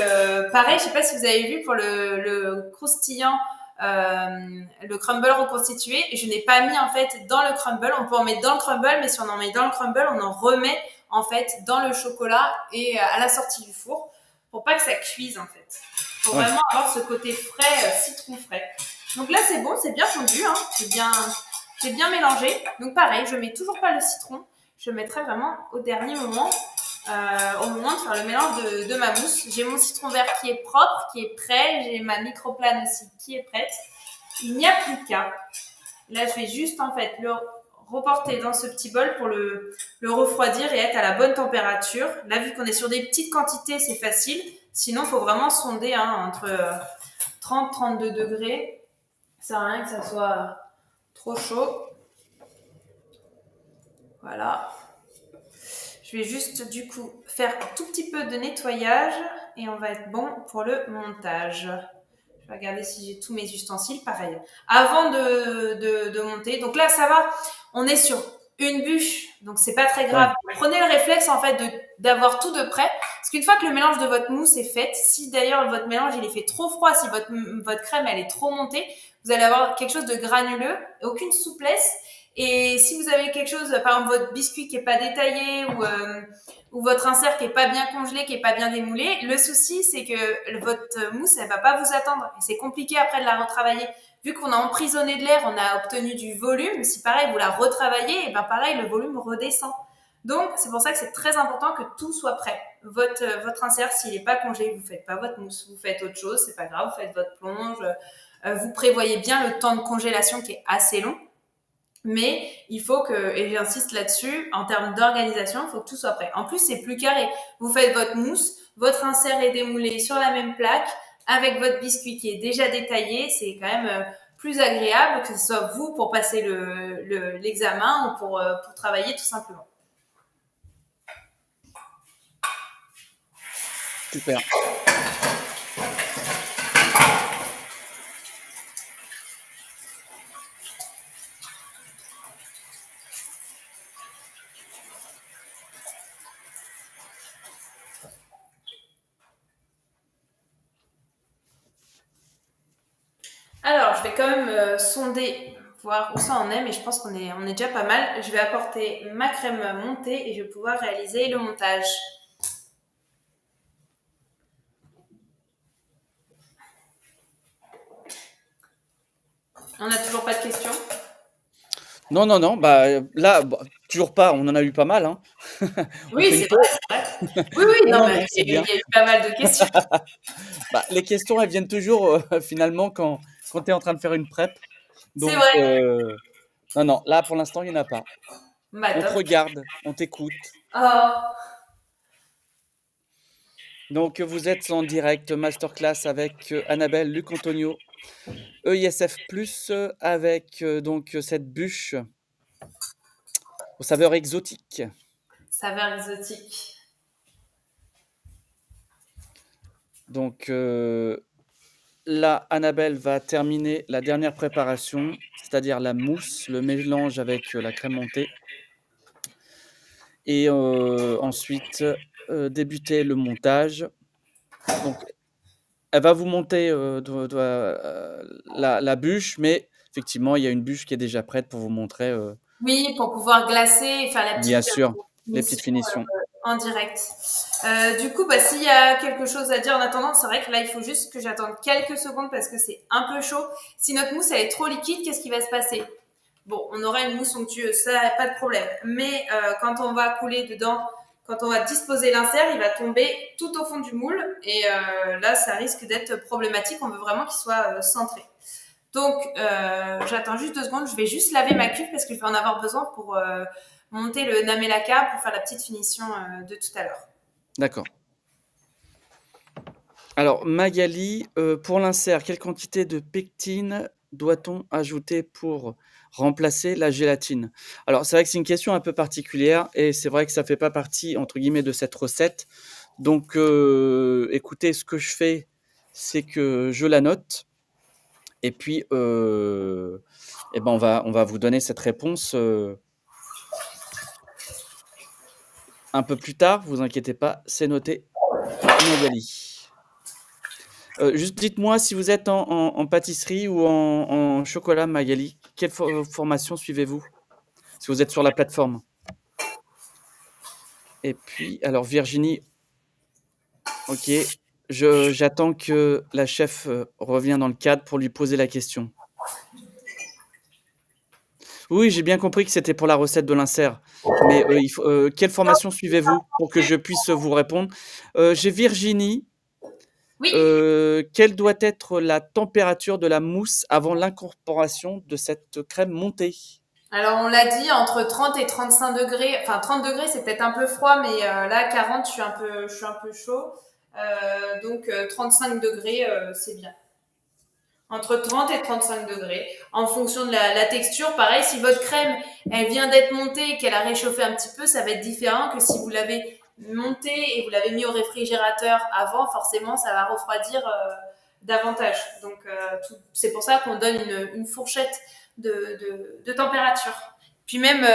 pareil, je sais pas si vous avez vu pour le croustillant, le crumble reconstitué, je n'ai pas mis en fait dans le crumble. On peut en mettre dans le crumble, mais si on en met dans le crumble, on en remet en fait dans le chocolat et à la sortie du four pour pas que ça cuise en fait. Pour Ouais. vraiment avoir ce côté frais, citron frais. Donc là c'est bon, c'est bien fondu, hein. J'ai bien mélangé. Donc pareil, je mets toujours pas le citron. Je le mettrai vraiment au dernier moment, au moment de faire le mélange de ma mousse. J'ai mon citron vert qui est propre, qui est prêt. J'ai ma microplane aussi qui est prête. Il n'y a plus qu'à. Là, je vais juste en fait le reporter dans ce petit bol pour le refroidir et être à la bonne température. Là, vu qu'on est sur des petites quantités, c'est facile. Sinon, il faut vraiment sonder hein, entre 30 32 degrés. Ça sert à rien que ça soit trop chaud. Voilà. Je vais juste du coup faire un tout petit peu de nettoyage et on va être bon pour le montage. Je vais regarder si j'ai tous mes ustensiles. Pareil. Avant de monter. Donc là, ça va. On est sur une bûche. Donc c'est pas très grave. Ouais. Prenez le réflexe en fait d'avoir tout de près. Parce qu'une fois que le mélange de votre mousse est fait, si d'ailleurs votre mélange il est fait trop froid, si votre crème elle est trop montée, vous allez avoir quelque chose de granuleux, aucune souplesse. Et si vous avez quelque chose, par exemple votre biscuit qui est pas détaillé ou votre insert qui est pas bien congelé, qui est pas bien démoulé, le souci c'est que votre mousse elle va pas vous attendre et c'est compliqué après de la retravailler. Vu qu'on a emprisonné de l'air, on a obtenu du volume. Si pareil vous la retravaillez, et ben pareil le volume redescend. Donc c'est pour ça que c'est très important que tout soit prêt. Votre insert s'il n'est pas congelé, vous faites pas votre mousse, vous faites autre chose, c'est pas grave, vous faites votre plonge. Vous prévoyez bien le temps de congélation qui est assez long. Mais il faut que, et j'insiste là-dessus, en termes d'organisation, il faut que tout soit prêt. En plus, c'est plus carré. Vous faites votre mousse, votre insert est démoulé sur la même plaque, avec votre biscuit qui est déjà détaillé. C'est quand même plus agréable que ce soit vous pour passer l'examen ou pour travailler tout simplement. Super. Alors, je vais quand même sonder, voir où ça en est, mais je pense qu'on est déjà pas mal. Je vais apporter ma crème montée et je vais pouvoir réaliser le montage. On n'a toujours pas de questions? Non, non, non, bah là, bah, toujours pas, on en a eu pas mal, hein. Oui, c'est vrai, c'est vrai. Oui, oui, Non, non, non, mais non, c'est il y bien. a eu pas mal de questions. Bah, les questions, elles viennent toujours finalement quand tu es en train de faire une prep. C'est Donc, vrai. non, non, là pour l'instant, il n'y en a pas. Bah, On te top. regarde, on t'écoute. Oh, Donc, vous êtes en direct masterclass avec Annabelle, Luc Antonio, EISF, avec donc cette bûche aux saveurs exotiques. saveur exotique. Donc, là, Annabelle va terminer la dernière préparation, c'est-à-dire la mousse, le mélange avec la crème montée. Et ensuite, débuter le montage. Donc, elle va vous monter la bûche, mais effectivement, il y a une bûche qui est déjà prête pour vous montrer, Oui, pour pouvoir glacer et faire la petite bien sûr, les finition petites finitions. en direct. Du coup, bah, s'il y a quelque chose à dire en attendant, c'est vrai que là, il faut juste que j'attende quelques secondes parce que c'est un peu chaud. Si notre mousse elle est trop liquide, qu'est-ce qui va se passer? Bon, on aura une mousse onctueuse, ça, pas de problème. Mais quand on va couler dedans, quand on va disposer l'insert, il va tomber tout au fond du moule. Et là, ça risque d'être problématique. On veut vraiment qu'il soit centré. Donc, j'attends juste 2 secondes. Je vais juste laver ma cuve parce que je vais en avoir besoin pour monter le namelaka pour faire la petite finition de tout à l'heure. D'accord. Alors, Magali, pour l'insert, quelle quantité de pectine doit-on ajouter pour remplacer la gélatine? Alors, c'est vrai que c'est une question un peu particulière et c'est vrai que ça fait pas partie, entre guillemets, de cette recette. Donc, écoutez, ce que je fais, c'est que je la note et puis, et ben, on va vous donner cette réponse, un peu plus tard. Vous inquiétez pas, c'est noté, Magali. Juste dites-moi si vous êtes en pâtisserie ou en chocolat, Magali. Quelle formation suivez-vous? Si vous êtes sur la plateforme. Et puis, alors Virginie, ok, j'attends que la chef revienne dans le cadre pour lui poser la question. Oui, j'ai bien compris que c'était pour la recette de l'insert. Mais quelle formation suivez-vous pour que je puisse vous répondre? J'ai Virginie. Oui. Quelle doit être la température de la mousse avant l'incorporation de cette crème montée? Alors, on l'a dit, entre 30 et 35 degrés. Enfin, 30 degrés, c'est peut-être un peu froid, mais là, 40, je suis un peu chaud. Donc, 35 degrés, c'est bien. Entre 30 et 35 degrés. En fonction de la texture, pareil, si votre crème, elle vient d'être montée et qu'elle a réchauffé un petit peu, ça va être différent que si vous l'avez montée et vous l'avez mis au réfrigérateur avant, forcément, ça va refroidir davantage. Donc, c'est pour ça qu'on donne une fourchette de température. Puis même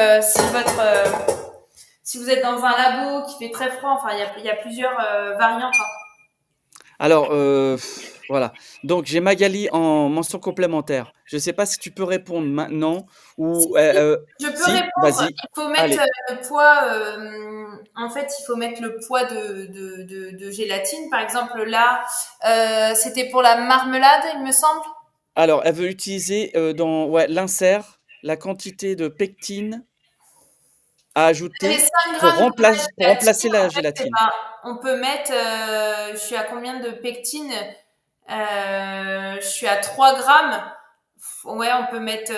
si vous êtes dans un labo qui fait très froid, enfin, il y a plusieurs variantes, hein. Alors, voilà. Donc, j'ai Magali en mention complémentaire. Je ne sais pas si tu peux répondre maintenant ou Je peux si, répondre. vas-y. Il faut mettre Allez. le poids. En fait, il faut mettre le poids de gélatine. Par exemple, là, c'était pour la marmelade, il me semble. Alors, elle veut utiliser dans l'insert la quantité de pectine à Les ajouter 5 grammes de pour gélatine, remplacer la en fait, gélatine. on peut mettre. Je suis à combien de pectine? Je suis à 3 grammes. Ouais, on peut mettre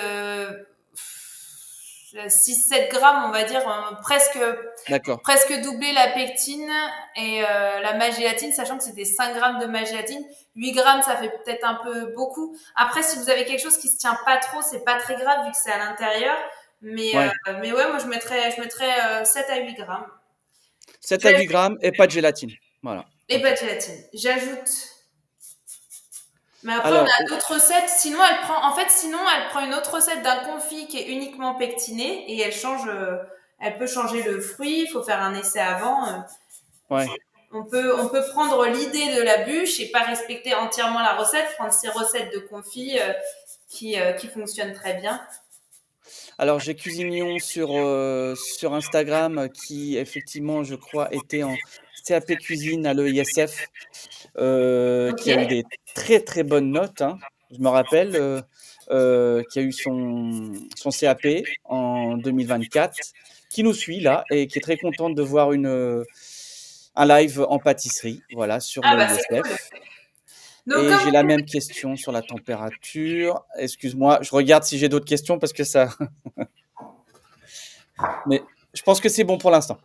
6-7 grammes, on va dire, D'accord. presque doubler la pectine et la magélatine, sachant que c'était 5 grammes de magélatine. 8 grammes, ça fait peut-être un peu beaucoup. Après, si vous avez quelque chose qui se tient pas trop, c'est pas très grave vu que c'est à l'intérieur. Ouais. Mais ouais, moi, je mettrais 7 à 8 grammes. 7 à 8 grammes et pas de gélatine. Voilà. Et Ok. pas de gélatine. J'ajoute. Mais après, on Alors, a d'autres recettes. Sinon, elle prend une autre recette d'un confit qui est uniquement pectiné et elle peut changer le fruit. Il faut faire un essai avant. ouais. On peut prendre l'idée de la bûche et pas respecter entièrement la recette, prendre ces recettes de confit qui fonctionnent très bien. Alors, j'ai Cuisinion sur Instagram qui, effectivement, je crois, était en CAP cuisine à l'EISF, Ok. qui a eu des très très bonnes notes, hein. Je me rappelle, qui a eu son CAP en 2024, qui nous suit là et qui est très contente de voir un live en pâtisserie, voilà, sur Ah bah c'est cool. l'EISF. Donc Et comme j'ai la même question sur la température. Excuse-moi, je regarde si j'ai d'autres questions parce que ça. Mais je pense que c'est bon pour l'instant.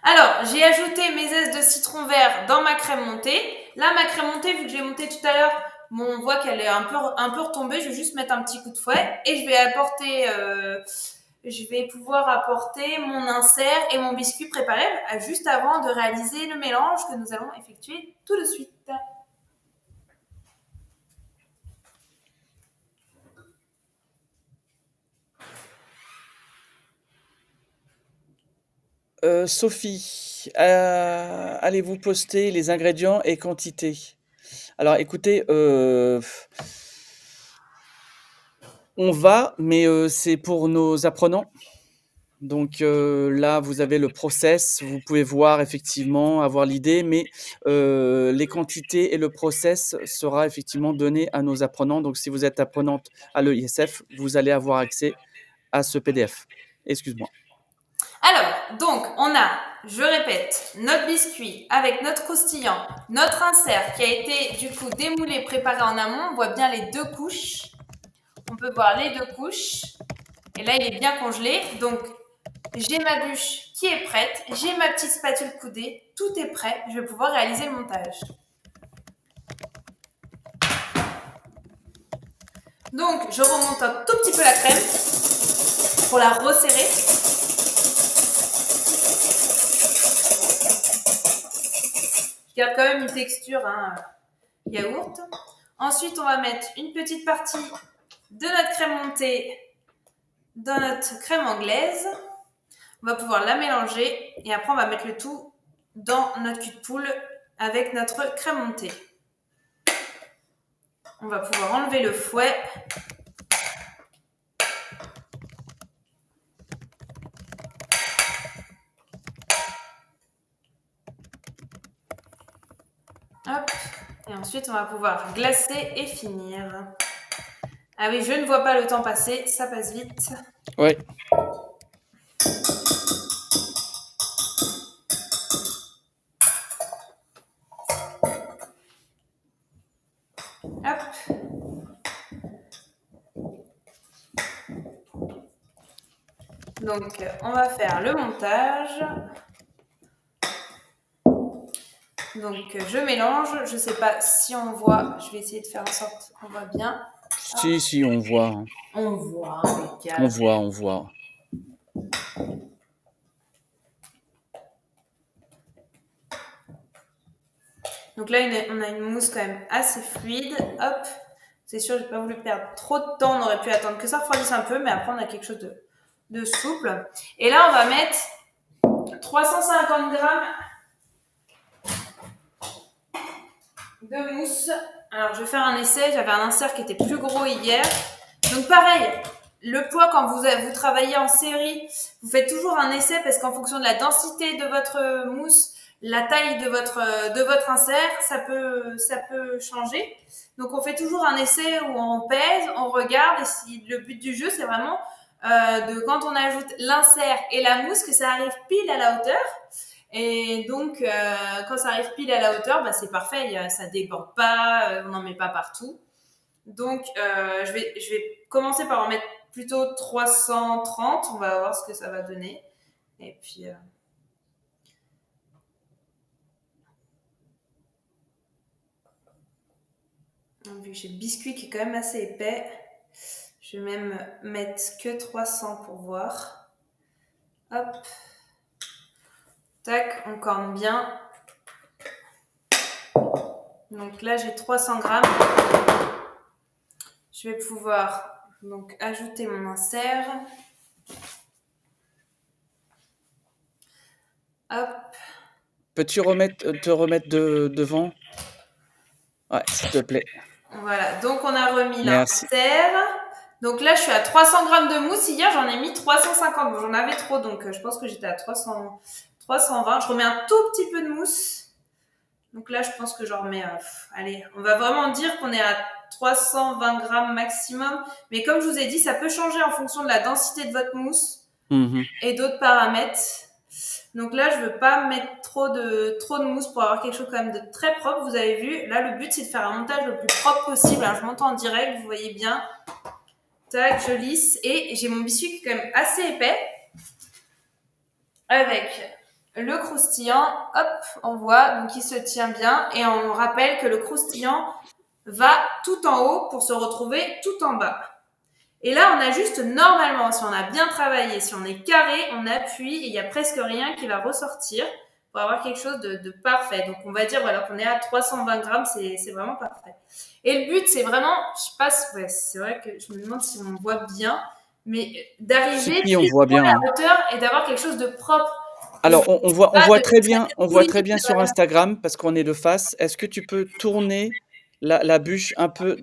Alors, j'ai ajouté mes zestes de citron vert dans ma crème montée. Là, ma crème montée, vu que j'ai monté tout à l'heure, bon, on voit qu'elle est un peu retombée. Je vais juste mettre un petit coup de fouet et je vais pouvoir apporter mon insert et mon biscuit préparé juste avant de réaliser le mélange que nous allons effectuer tout de suite. Sophie, allez-vous poster les ingrédients et quantités? Alors écoutez, on va, mais c'est pour nos apprenants. Donc là, vous avez le process, vous pouvez voir effectivement, avoir l'idée, mais les quantités et le process sera effectivement donné à nos apprenants. Donc si vous êtes apprenante à l'EISF, vous allez avoir accès à ce PDF. Excuse-moi. Alors, donc, on a, je répète, notre biscuit avec notre croustillant, notre insert qui a été du coup démoulé, préparé en amont. On voit bien les deux couches. On peut voir les deux couches. Et là, il est bien congelé. Donc, j'ai ma bûche qui est prête. J'ai ma petite spatule coudée. Tout est prêt. Je vais pouvoir réaliser le montage. Donc, je remonte un tout petit peu la crème pour la resserrer. Je garde quand même une texture yaourt. Ensuite, on va mettre une petite partie de notre crème montée dans notre crème anglaise. On va pouvoir la mélanger et après, on va mettre le tout dans notre cul de poule avec notre crème montée. On va pouvoir enlever le fouet. Hop. Et ensuite, on va pouvoir glacer et finir. Ah oui, je ne vois pas le temps passer, ça passe vite. Oui. Hop. Donc, on va faire le montage. Donc, je mélange. Je ne sais pas si on voit. Je vais essayer de faire en sorte qu'on voit bien. Si, on voit, hein. On voit, On voit, on voit. Donc là, on a une mousse quand même assez fluide. Hop. C'est sûr, j'ai pas voulu perdre trop de temps. On aurait pu attendre que ça refroidisse un peu, mais après, on a quelque chose de souple. Et là, on va mettre 350 grammes de mousse. Alors, je vais faire un essai. J'avais un insert qui était plus gros hier. Donc, pareil, le poids, quand vous travaillez en série, vous faites toujours un essai parce qu'en fonction de la densité de votre mousse, la taille de votre insert, ça peut changer. Donc, on fait toujours un essai où on pèse, on regarde. Et si le but du jeu, c'est vraiment quand on ajoute l'insert et la mousse, que ça arrive pile à la hauteur. Et donc, quand ça arrive pile à la hauteur, bah, c'est parfait, ça déborde pas, on n'en met pas partout. Donc, je vais commencer par en mettre plutôt 330. On va voir ce que ça va donner. Et puis, vu que j'ai le biscuit qui est quand même assez épais, je vais même mettre que 300 pour voir. Hop. Tac, on corne bien. Donc là, j'ai 300 grammes. Je vais pouvoir donc ajouter mon insert. Hop. Peux-tu te remettre devant? Ouais, s'il te plaît. Voilà, donc on a remis l'insert. Donc là, je suis à 300 grammes de mousse. Hier, j'en ai mis 350. Bon, j'en avais trop, donc je pense que j'étais à 320. Je remets un tout petit peu de mousse. Donc là, je pense que j'en remets... allez, on va vraiment dire qu'on est à 320 grammes maximum. Mais comme je vous ai dit, ça peut changer en fonction de la densité de votre mousse et d'autres paramètres. Donc là, je veux pas mettre trop de mousse pour avoir quelque chose quand même de très propre. Vous avez vu, là, le but, c'est de faire un montage le plus propre possible. Alors, je monte en direct, vous voyez bien. Tac, je lisse. Et j'ai mon biscuit qui est quand même assez épais. Avec le croustillant, hop, on voit, donc il se tient bien. Et on rappelle que le croustillant va tout en haut pour se retrouver tout en bas. Et là, on a juste normalement, si on a bien travaillé, si on est carré, on appuie et il n'y a presque rien qui va ressortir pour avoir quelque chose de parfait. Donc, on va dire voilà qu'on est à 320 grammes, c'est vraiment parfait. Et le but, c'est vraiment, je sais pas, ouais, c'est vrai que je me demande si on voit bien, mais d'arriver à la hauteur et d'avoir quelque chose de propre. Alors, on voit très bien sur Instagram parce qu'on est de face. Est-ce que tu peux tourner la bûche un peu?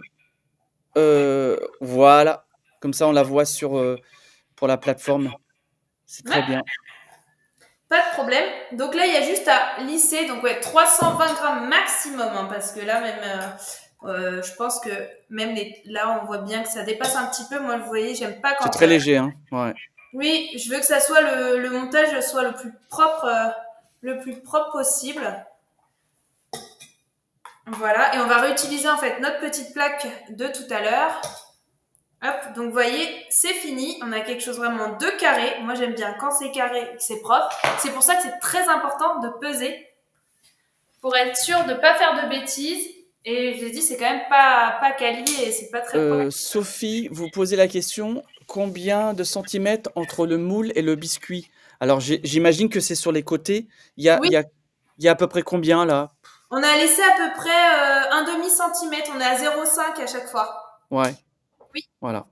Voilà. Comme ça, on la voit pour la plateforme. C'est très bien. Pas de problème. Donc là, il y a juste à lisser. Donc ouais, 320 grammes maximum, hein, parce que là, même, je pense que même là, on voit bien que ça dépasse un petit peu. Moi, vous voyez, j'aime pas quand... C'est très léger, hein. Ouais. Oui, je veux que ça soit le montage soit le plus propre possible. Voilà, et on va réutiliser en fait notre petite plaque de tout à l'heure. Hop, donc vous voyez, c'est fini. On a quelque chose vraiment de carré. Moi, j'aime bien quand c'est carré et que c'est propre. C'est pour ça que c'est très important de peser pour être sûr de ne pas faire de bêtises. Et je l'ai dit, c'est quand même pas quali et c'est pas très propre. Sophie, vous posez la question, combien de centimètres entre le moule et le biscuit? Alors, j'imagine que c'est sur les côtés. Il y a à peu près combien là? On a laissé à peu près un demi-centimètre. On est à 0,5 à chaque fois. Ouais. Oui. Voilà.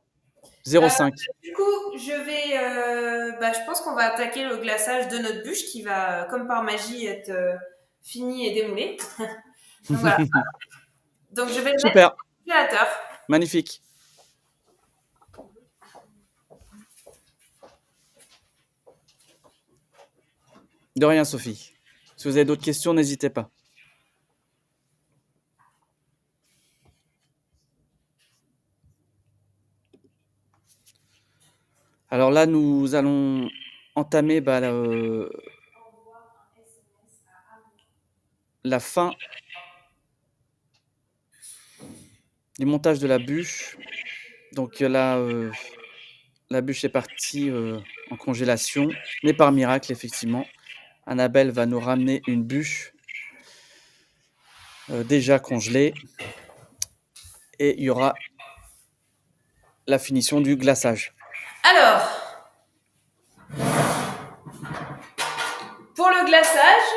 0,5. Du coup, je pense qu'on va attaquer le glaçage de notre bûche qui va, comme par magie, être fini et démoulé. Donc voilà. Donc je vais le mettre au congélateur. Magnifique. De rien, Sophie. Si vous avez d'autres questions, n'hésitez pas. Alors là, nous allons entamer la fin du montage de la bûche. Donc là, la bûche est partie en congélation, mais par miracle, effectivement, Annabelle va nous ramener une bûche déjà congelée et il y aura la finition du glaçage. Alors, pour le glaçage,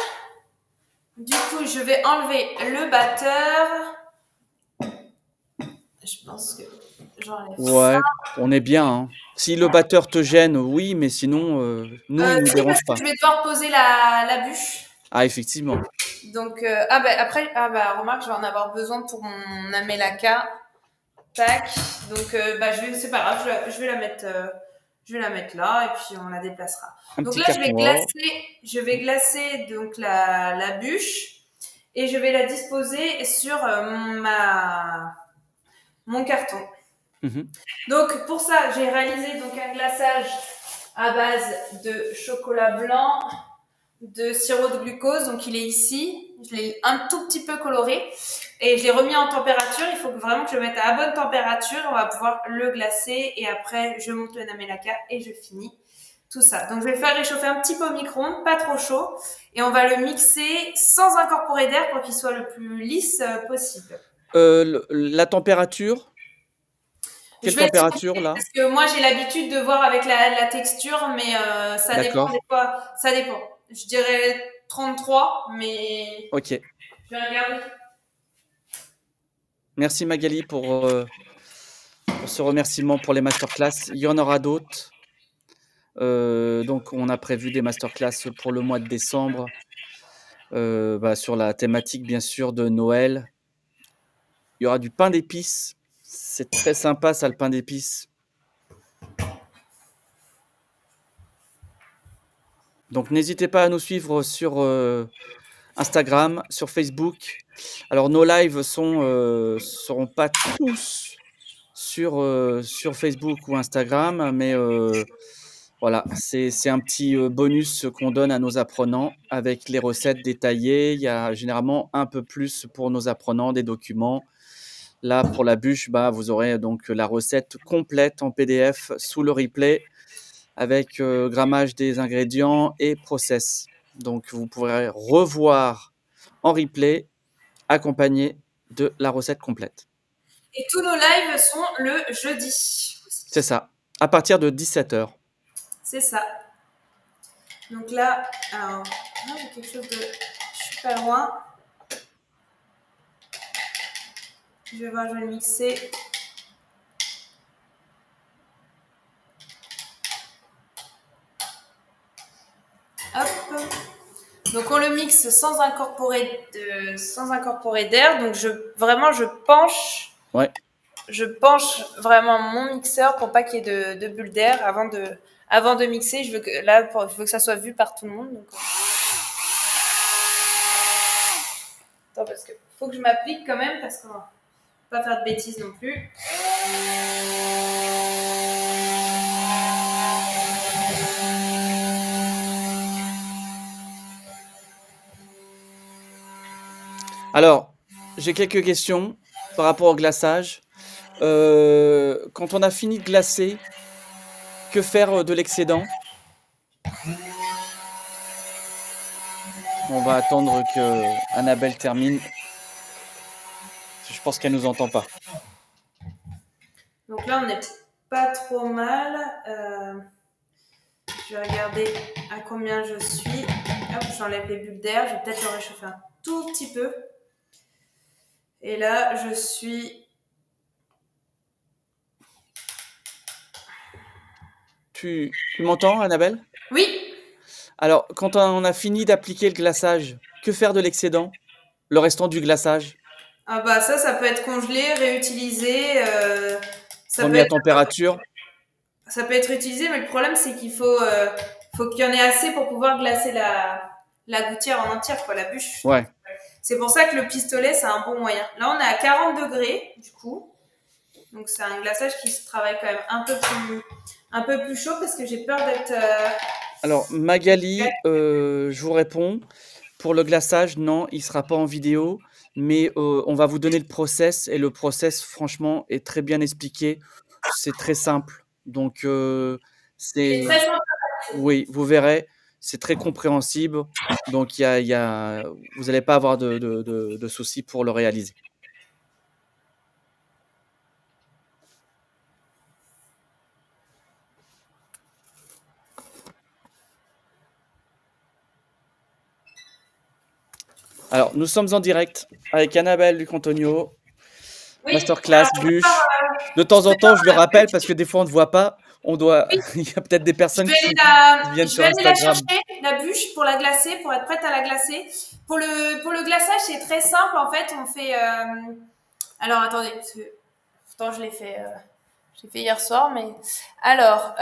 du coup, je vais enlever le batteur. Je pense que j'enlève ça. Ouais, on est bien, hein. Si le batteur te gêne, oui, mais sinon, nous, il nous Si, parce dérange que pas. je vais devoir poser la bûche. Ah, effectivement. Donc, après, remarque, je vais en avoir besoin pour mon amelaka. Tac. Donc, c'est pas grave, je vais la mettre, je vais la mettre là et puis on la déplacera. Un Donc petit là, carton or. je vais glacer donc la bûche et je vais la disposer sur mon carton. Mmh. Donc pour ça, j'ai réalisé donc un glaçage à base de chocolat blanc, de sirop de glucose. Donc il est ici. Je l'ai un tout petit peu coloré et je l'ai remis en température. Il faut vraiment que je le mette à la bonne température. On va pouvoir le glacer et après je monte le namelaka et je finis tout ça. Donc je vais le faire réchauffer un petit peu au micro-ondes, pas trop chaud, et on va le mixer sans incorporer d'air pour qu'il soit le plus lisse possible. La température? Quelle Je vais température, essayer, là? parce que moi j'ai l'habitude de voir avec la texture, mais ça dépend D'accord. des fois. Ça dépend. Je dirais 33, mais OK. je vais regarder. Merci Magali pour ce remerciement pour les masterclass. Il y en aura d'autres. Donc on a prévu des masterclass pour le mois de décembre, sur la thématique bien sûr de Noël. Il y aura du pain d'épices. C'est très sympa ça, le pain d'épices. Donc n'hésitez pas à nous suivre sur, Instagram, sur Facebook. Alors nos lives seront pas tous sur Facebook ou Instagram, mais voilà, c'est un petit, bonus qu'on donne à nos apprenants avec les recettes détaillées. Il y a généralement un peu plus pour nos apprenants, des documents. Là, pour la bûche, vous aurez donc la recette complète en PDF sous le replay avec, grammage des ingrédients et process. Donc vous pourrez revoir en replay accompagné de la recette complète. Et tous nos lives sont le jeudi. C'est ça, à partir de 17h. C'est ça. Donc là, alors, j'ai quelque chose de. Je suis pas loin. Je vais voir, je vais le mixer. Hop. Donc on le mixe sans incorporer d'air. Donc je penche. Ouais. Je penche vraiment mon mixeur pour pas qu'il y ait de bulles d'air avant de mixer. Je veux que ça soit vu par tout le monde. Donc, attends, parce que faut que je m'applique quand même parce qu'on va pas faire de bêtises non plus. Alors, j'ai quelques questions par rapport au glaçage. Quand on a fini de glacer, que faire de l'excédent? On va attendre que Annabelle termine. Je pense qu'elle nous entend pas. Donc là, on n'est pas trop mal. Je vais regarder à combien je suis. Hop, j'enlève les bulles d'air. Je vais peut-être le réchauffer un tout petit peu. Et là, je suis... Tu m'entends, Annabelle? Oui. Alors, quand on a fini d'appliquer le glaçage, que faire de l'excédent? Le restant du glaçage? Ah ça peut être congelé, réutilisé. Remis à température? Ça peut être utilisé, mais le problème, c'est qu'il faut qu'il y en ait assez pour pouvoir glacer la gouttière en entière, quoi, la bûche. Ouais. C'est pour ça que le pistolet, c'est un bon moyen. Là, on est à 40 degrés, du coup. Donc, c'est un glaçage qui se travaille quand même un peu plus chaud parce que j'ai peur d'être... Alors, Magali, je vous réponds. Pour le glaçage, non, il ne sera pas en vidéo, mais on va vous donner le process et le process, franchement, est très bien expliqué. C'est très simple. Donc, C'est très simple. oui, vous verrez, c'est très compréhensible. Donc, vous n'allez pas avoir de soucis pour le réaliser. Nous sommes en direct avec Annabelle Lucantonio, Oui. masterclass Alors, bûche. De temps je en vais temps, je le la rappelle bûche. parce que des fois, on ne voit pas. On doit Oui, il y a peut-être des je personnes vais aller qui viennent je sur vais aller la Instagram. chercher, la bûche, pour la glacer, pour être prête à la glacer. Pour le glaçage, c'est très simple. En fait, on fait. Alors, attendez, parce que pourtant, je l'ai fait hier soir, mais alors,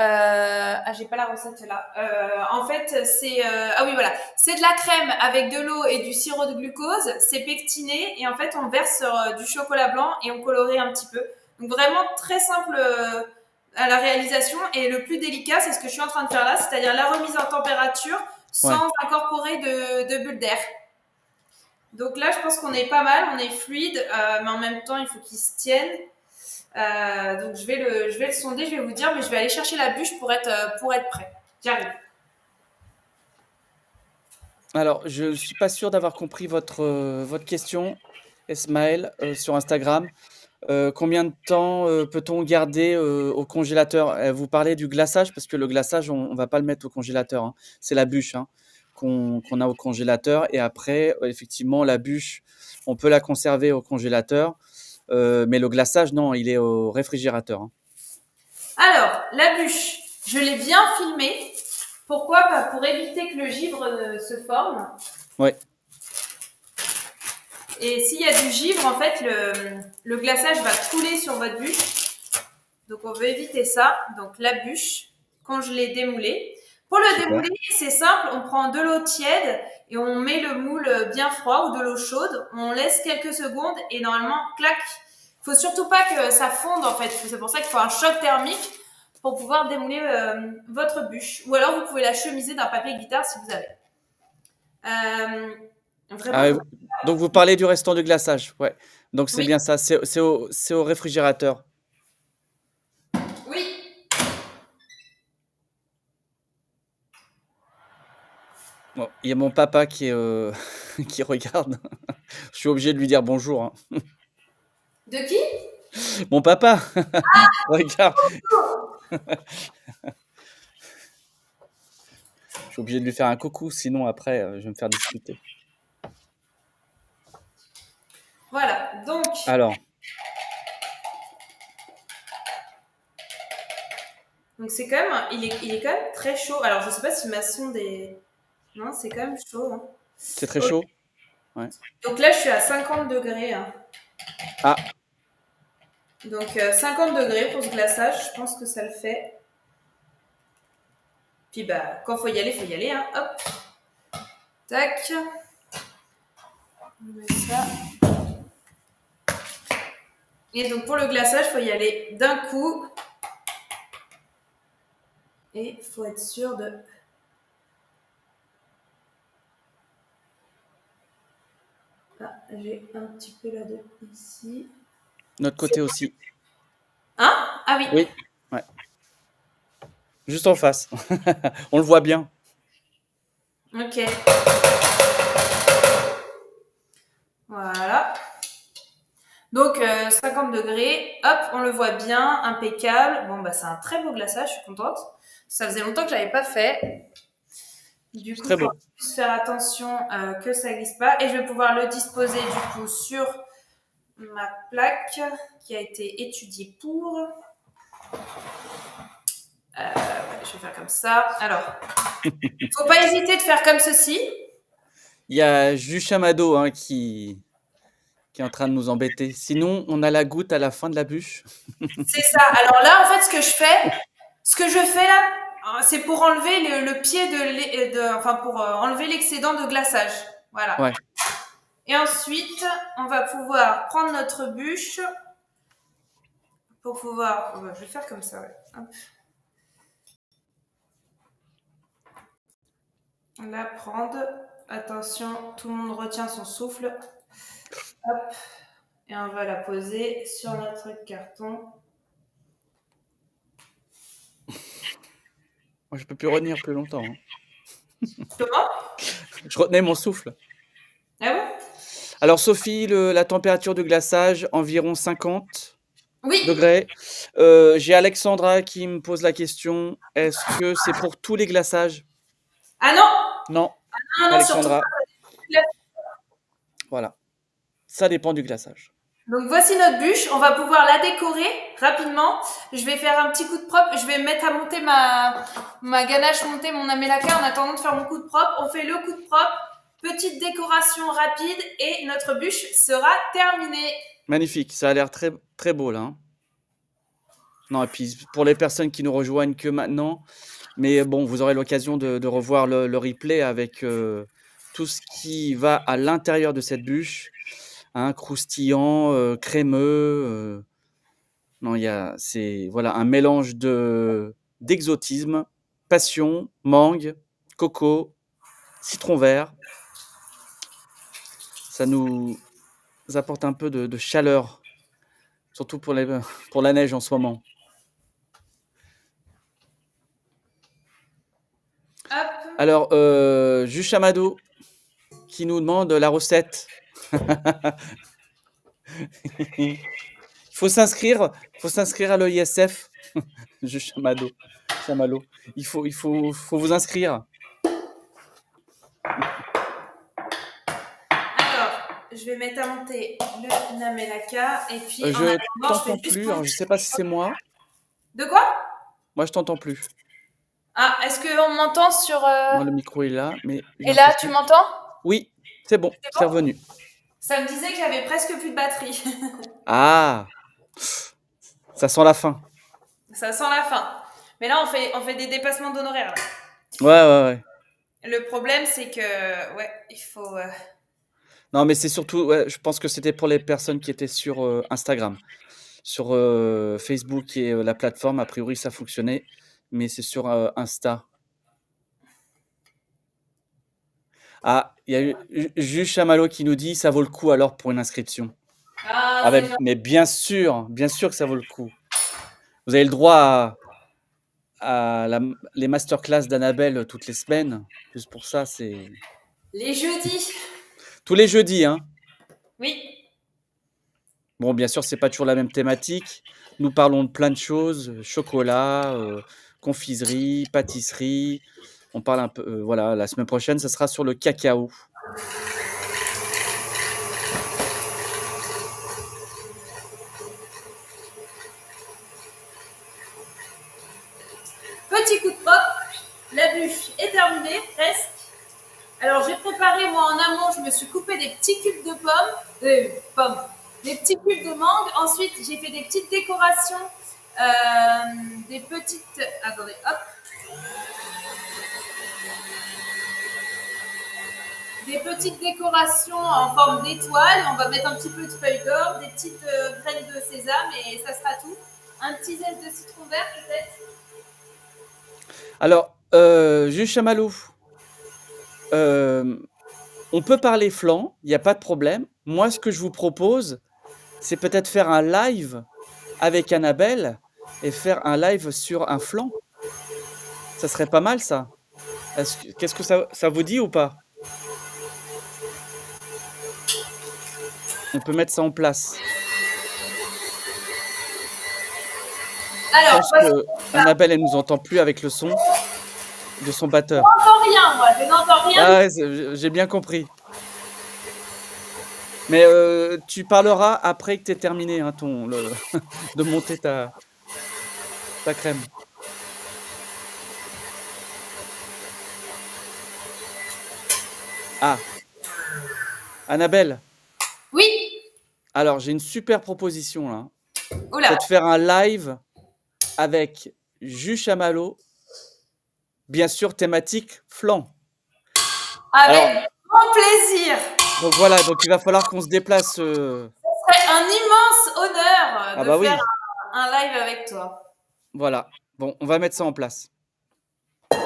j'ai pas la recette là. En fait, c'est ah oui voilà, c'est de la crème avec de l'eau et du sirop de glucose. C'est pectiné et en fait, on verse sur du chocolat blanc et on colorie un petit peu. Donc vraiment très simple à la réalisation et le plus délicat, c'est ce que je suis en train de faire là, c'est-à-dire la remise en température Ouais. sans incorporer de bulles d'air. Donc là, je pense qu'on est pas mal, on est fluide, mais en même temps, il faut qu'il se tienne. Donc je vais le sonder, je vais vous dire, mais je vais aller chercher la bûche pour être prêt. J'arrive. Alors, je ne suis pas sûr d'avoir compris votre question, Esmaël, sur Instagram. Combien de temps peut-on garder au congélateur? Vous parlez du glaçage, parce que le glaçage, on ne va pas le mettre au congélateur, hein. C'est la bûche, hein, qu'on a au congélateur. Et après, effectivement, la bûche, on peut la conserver au congélateur. Mais le glaçage, non, il est au réfrigérateur, hein. Alors, la bûche, je l'ai bien filmée. Pourquoi? Pour éviter que le givre ne se forme. Ouais, Et s'il y a du givre, en fait, le glaçage va couler sur votre bûche. Donc, on veut éviter ça. Donc, la bûche, congelée, démoulée. Pour le super. démouler, c'est simple. On prend de l'eau tiède et on met le moule bien froid ou de l'eau chaude. On laisse quelques secondes et normalement, clac. Il faut surtout pas que ça fonde, en fait. C'est pour ça qu'il faut un choc thermique pour pouvoir démouler votre bûche. Ou alors, vous pouvez la chemiser d'un papier guitare si vous avez. Vraiment. Ah, donc, vous parlez du restant de glaçage. Ouais. Donc, c'est Oui. bien ça. C'est au réfrigérateur. Oui. Bon, il y a mon papa qui regarde. Je suis obligé de lui dire bonjour, hein. De qui? Mon papa, regarde. Je suis obligé de lui faire un coucou, sinon après, je vais me faire discuter. Voilà. Alors, Donc c'est quand même, il est quand même très chaud. Alors je sais pas si ma sonde est, non, c'est quand même chaud. Hein. c'est très Ok. chaud? Ouais. Donc là, je suis à 50 degrés. Hein. Ah, Donc 50 degrés pour ce glaçage, je pense que ça le fait. Puis bah, quand faut y aller. Hein. Hop, tac. On met ça. Et donc pour le glaçage, faut y aller d'un coup. Et faut être sûr de. Ah, j'ai un petit peu là de ici. notre côté aussi. Hein? Ah oui. Oui, ouais. Juste en face. On le voit bien. Ok. Voilà. Donc 50 degrés, hop, on le voit bien, impeccable. Bon bah c'est un très beau glaçage, je suis contente. Ça faisait longtemps que je l'avais pas fait. Du C'est coup, très il faut beau. juste faire attention que ça glisse pas. Et je vais pouvoir le disposer du coup sur ma plaque qui a été étudiée pour. Je vais faire comme ça. Alors, faut pas hésiter de faire comme ceci. Il y a Juche Amado, hein, qui est en train de nous embêter. Sinon, on a la goutte à la fin de la bûche. C'est ça. Alors là, en fait, ce que je fais là, c'est pour enlever le pied enfin pour enlever l'excédent de glaçage. Voilà. Ouais. Et ensuite, on va pouvoir prendre notre bûche pour pouvoir. Je vais faire comme ça. Ouais. Hop. La prendre. Attention, tout le monde retient son souffle. Hop. Et on va la poser sur notre carton. Moi, je peux plus retenir plus longtemps, hein. Comment? Je retenais mon souffle. Ah bon? Alors, Sophie, la température de glaçage, environ 50 Oui. degrés. J'ai Alexandra qui me pose la question, est-ce que c'est pour tous les glaçages? Ah non? Non, Non, non, surtout Alexandra, pas. voilà. Ça dépend du glaçage. Donc voici notre bûche, on va pouvoir la décorer rapidement. Je vais faire un petit coup de propre, je vais mettre à monter ma ganache, monter mon amélaca en attendant de faire mon coup de propre. On fait le coup de propre, petite décoration rapide et notre bûche sera terminée. Magnifique, ça a l'air très, très beau là. Hein. Non, et puis pour les personnes qui nous rejoignent que maintenant, mais bon, vous aurez l'occasion de revoir le replay avec tout ce qui va à l'intérieur de cette bûche, hein, croustillant, crémeux. Non, c'est voilà un mélange d'exotisme, passion, mangue, coco, citron vert. Ça nous apporte un peu de chaleur, surtout pour la neige en ce moment. Hop. Alors, Juge Chamado qui nous demande la recette. Il faut s'inscrire à l'EISF. Juge Chamalo. Il faut vous inscrire. Alors, je vais mettre à monter le namelaka et puis en Je attendant, je t'entends fais juste plus. mon... Alors, je sais pas si c'est moi. De quoi? Moi, je t'entends plus. Ah, est-ce qu'on m'entend sur... Moi, le micro est là, mais... Et là, tu m'entends? Oui, c'est bon, c'est revenu. Ça me disait que j'avais presque plus de batterie. Ah, ça sent la fin. Ça sent la fin. Mais là, on fait des dépassements d'honoraires. Ouais. Le problème, c'est que, ouais, il faut... Non, mais c'est surtout, ouais, je pense que c'était pour les personnes qui étaient sur Instagram. Sur Facebook et la plateforme, a priori, ça fonctionnait, mais c'est sur Insta. Ah, il y a eu Juge Chamallow qui nous dit ça vaut le coup alors pour une inscription. Ah, mais bien sûr que ça vaut le coup. Vous avez le droit à les masterclass d'Annabelle toutes les semaines. Juste pour ça, c'est. Les jeudis. Tous les jeudis, hein. Oui. Bon, bien sûr, c'est pas toujours la même thématique. Nous parlons de plein de choses chocolat, confiserie, pâtisserie. On parle un peu. Voilà, la semaine prochaine, ça sera sur le cacao. Petit coup de propre. La bûche est terminée, presque. Alors, j'ai préparé, moi, en amont, je me suis coupé des petits cubes de pommes. Des petits cubes de mangue. Ensuite, j'ai fait des petites décorations. Des petites... Attendez, hop. Des petites décorations en forme d'étoile. On va mettre un petit peu de feuilles d'or, des petites graines de sésame et ça sera tout. Un petit zeste de citron vert peut-être. Alors, Juge Chamallow, on peut parler flan, il n'y a pas de problème. Moi, ce que je vous propose, c'est peut-être faire un live avec Annabelle et faire un live sur un flan. Ça serait pas mal, ça. Qu'est-ce que ça vous dit ou pas? On peut mettre ça en place. Alors, je pense que Annabelle, elle nous entend plus avec le son de son batteur. Je n'entends rien, moi. Je n'entends rien. Ah ouais, j'ai bien compris. Mais tu parleras après que tu aies terminé hein, de monter ta crème. Ah, Annabelle. Oui. Alors, j'ai une super proposition là. Oula. C'est de faire un live avec Juge Chamallow, bien sûr thématique flan. Avec grand plaisir. Donc voilà, donc il va falloir qu'on se déplace. Ce serait un immense honneur de faire un live avec toi. Voilà. Bon, on va mettre ça en place. Ah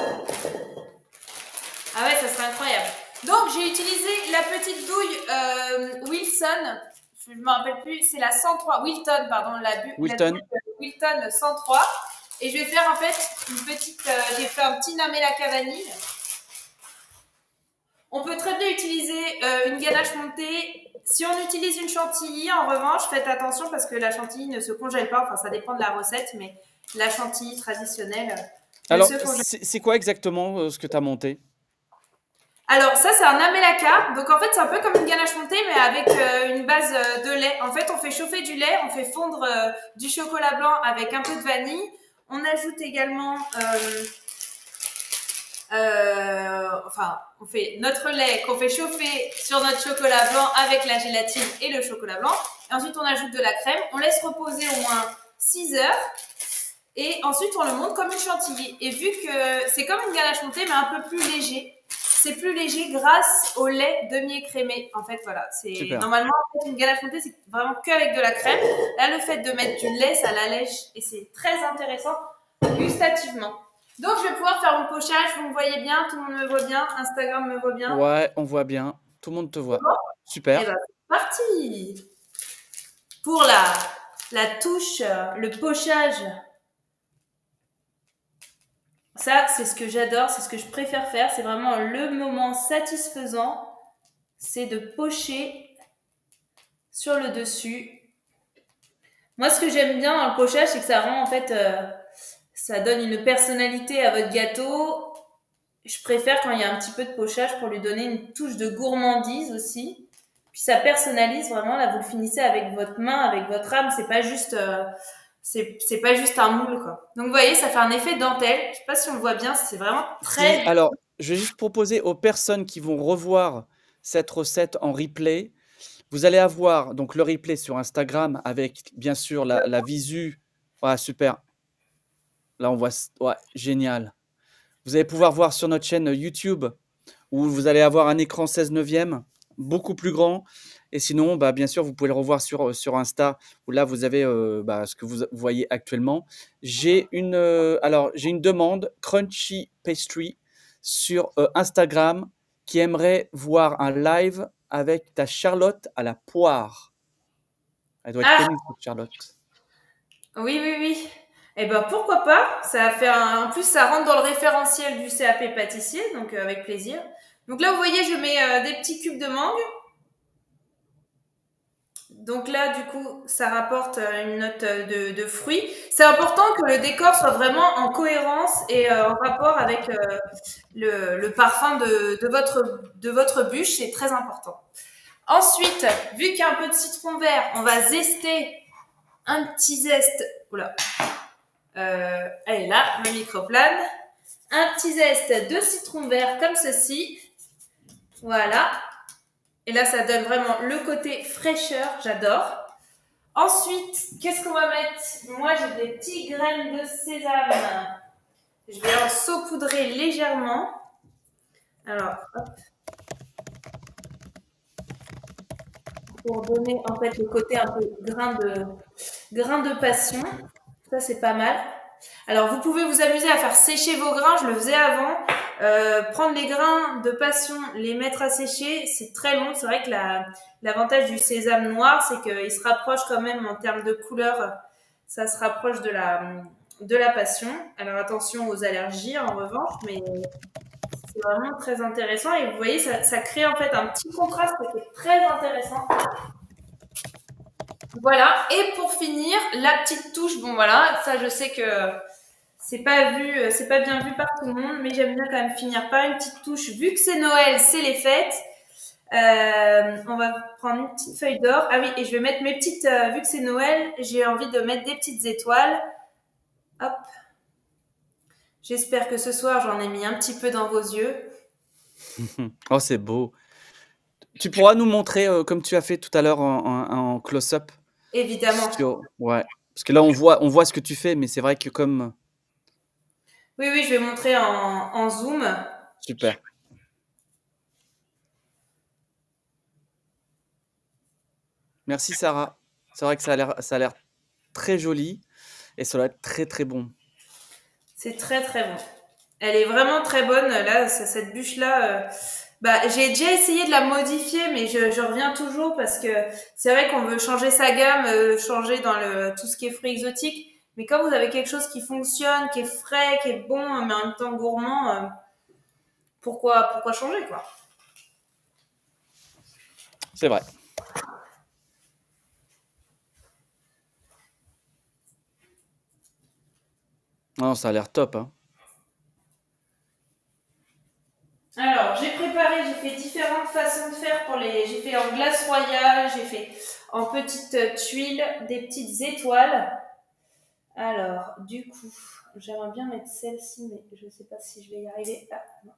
ouais, ça serait incroyable. Donc, j'ai utilisé la petite douille Wilson. Je ne me rappelle plus. C'est la 103. Wilton, pardon. Wilton. Wilton 103. Et je vais faire en fait une petite... j'ai fait un petit namelaka vanille. On peut très bien utiliser une ganache montée. Si on utilise une chantilly, en revanche, faites attention parce que la chantilly ne se congèle pas. Enfin, ça dépend de la recette, mais la chantilly traditionnelle... Alors, c'est quoi exactement ce que tu as monté? Alors ça c'est un amelaka, donc en fait c'est un peu comme une ganache montée mais avec une base de lait. En fait on fait chauffer du lait, on fait fondre du chocolat blanc avec un peu de vanille. On ajoute également, enfin on fait notre lait qu'on fait chauffer sur notre chocolat blanc avec la gélatine et le chocolat blanc. Et ensuite on ajoute de la crème, on laisse reposer au moins 6 heures. Et ensuite, on le monte comme une chantilly. Et vu que c'est comme une ganache montée, mais un peu plus léger, c'est plus léger grâce au lait demi-écrémé. En fait, voilà. C'est Super. normalement en fait, une ganache montée, c'est vraiment qu'avec de la crème. Là, le fait de mettre du lait, ça l'allège et c'est très intéressant gustativement. Donc, je vais pouvoir faire mon pochage. Vous me voyez bien, tout le monde me voit bien, Instagram me voit bien. Ouais, on voit bien. Tout le monde te C'est voit. bon. Et Super. ben, c'est parti pour la touche, le pochage. Ça, c'est ce que j'adore, c'est ce que je préfère faire. C'est vraiment le moment satisfaisant. C'est de pocher sur le dessus. Moi, ce que j'aime bien dans le pochage, c'est que ça rend, en fait, ça donne une personnalité à votre gâteau. Je préfère quand il y a un petit peu de pochage pour lui donner une touche de gourmandise aussi. Puis ça personnalise vraiment. Là, vous le finissez avec votre main, avec votre âme. C'est pas juste un moule, quoi. Donc, vous voyez, ça fait un effet dentelle. Je sais pas si on le voit bien. C'est vraiment Si, très. alors, je vais juste proposer aux personnes qui vont revoir cette recette en replay, vous allez avoir donc le replay sur Instagram avec bien sûr la visu. Ouais, super. Là, on voit. Ouais, génial. Vous allez pouvoir voir sur notre chaîne YouTube où vous allez avoir un écran 16:9, beaucoup plus grand. Et sinon, bah, bien sûr, vous pouvez le revoir sur Insta où là, vous avez bah, ce que vous voyez actuellement. J'ai une demande Crunchy Pastry sur Instagram qui aimerait voir un live avec ta Charlotte à la poire. Elle doit être Ah, connue, cette Charlotte. oui, oui, oui. Eh ben pourquoi pas? Ça fait en plus ça rentre dans le référentiel du CAP pâtissier, donc avec plaisir. Donc là, vous voyez, je mets des petits cubes de mangue. Donc là, du coup, ça rapporte une note de fruits. C'est important que le décor soit vraiment en cohérence et en rapport avec le parfum de votre bûche. C'est très important. Ensuite, vu qu'il y a un peu de citron vert, on va zester un petit zeste. Oula. Elle est là, ma microplane. Un petit zeste de citron vert comme ceci. Voilà. Et là, ça donne vraiment le côté fraîcheur. J'adore. Ensuite, qu'est-ce qu'on va mettre? Moi, j'ai des petites graines de sésame. Je vais en saupoudrer légèrement. Alors, hop. Pour donner en fait le côté un peu grain de passion. Ça, c'est pas mal. Alors, vous pouvez vous amuser à faire sécher vos grains. Je le faisais avant. Prendre les grains de passion, les mettre à sécher, c'est très long. C'est vrai que l'avantage du sésame noir, c'est qu'il se rapproche quand même en termes de couleur. Ça se rapproche de la passion. Alors, attention aux allergies en revanche, mais c'est vraiment très intéressant. Et vous voyez, ça crée en fait un petit contraste qui est très intéressant. Voilà. Et pour finir, la petite touche. Bon, voilà. Ça, je sais que c'est pas bien vu par tout le monde, mais j'aime bien quand même finir par une petite touche. Vu que c'est Noël, c'est les fêtes. On va prendre une petite feuille d'or. Ah oui, et je vais mettre mes petites. Vu que c'est Noël, j'ai envie de mettre des petites étoiles. Hop. J'espère que ce soir, j'en ai mis un petit peu dans vos yeux. Oh, c'est beau. Tu pourras nous montrer, comme tu as fait tout à l'heure en close-up Évidemment. ouais. Parce que là, on voit ce que tu fais, mais c'est vrai que comme. Oui, oui, je vais montrer en zoom. Super. Merci Sarah. C'est vrai que ça a l'air très joli et ça doit être très très bon. C'est très très bon. Elle est vraiment très bonne. Là, cette bûche-là, bah, j'ai déjà essayé de la modifier, mais je reviens toujours parce que c'est vrai qu'on veut changer sa gamme, changer dans tout ce qui est fruits exotiques. Mais quand vous avez quelque chose qui fonctionne, qui est frais, qui est bon, mais en même temps gourmand, pourquoi changer, quoi? C'est vrai. Non, ça a l'air top, hein. Alors, j'ai préparé fait différentes façons de faire pour les. J'ai fait en glace royale, j'ai fait en petites tuiles, des petites étoiles. Alors, du coup, j'aimerais bien mettre celle-ci, mais je ne sais pas si je vais y arriver. Ah, non.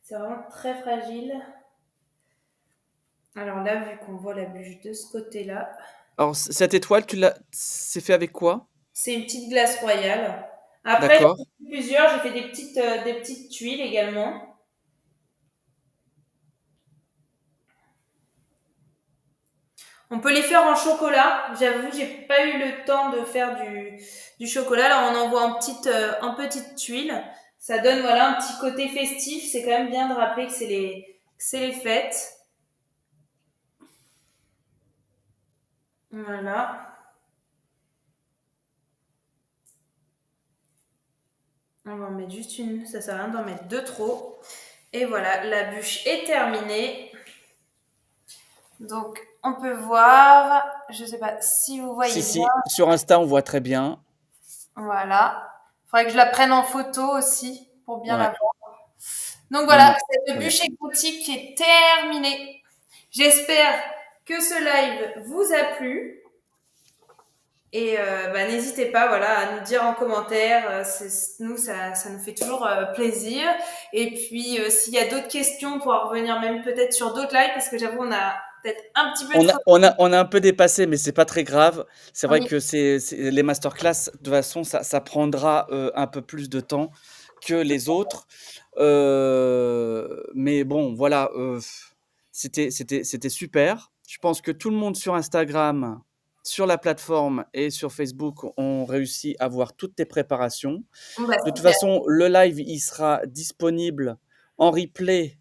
C'est vraiment très fragile. Alors là, vu qu'on voit la bûche de ce côté-là. Alors, cette étoile, c'est fait avec quoi? C'est une petite glace royale. Après, D'accord. j'ai fait plusieurs. J'ai fait des petites tuiles également. On peut les faire en chocolat. J'avoue, j'ai pas eu le temps de faire du chocolat. Là, on envoie en petite tuile. Ça donne voilà un petit côté festif. C'est quand même bien de rappeler que c'est les fêtes. Voilà. On va en mettre juste une. Ça sert à rien d'en mettre deux trop. Et voilà, la bûche est terminée. Donc, on peut voir. Je sais pas si vous voyez Si, bien. sur Insta, on voit très bien. Voilà. Faudrait que je la prenne en photo aussi pour bien la Ouais. voir. Donc Non, non, voilà, cette très bien. bûche exotique est terminée. J'espère que ce live vous a plu. Et n'hésitez pas voilà, à nous dire en commentaire. Nous, ça nous fait toujours plaisir. Et puis, s'il y a d'autres questions, on pourra revenir même peut-être sur d'autres lives parce que j'avoue, on a peut-être un petit peu trop. On a un peu dépassé, mais c'est pas très grave. C'est vrai Oui. que les masterclass, de toute façon, ça prendra un peu plus de temps que les autres. Mais bon, voilà, c'était super. Je pense que tout le monde sur Instagram, sur la plateforme et sur Facebook ont réussi à voir toutes tes préparations. Bah, De toute super. façon, le live, il sera disponible en replay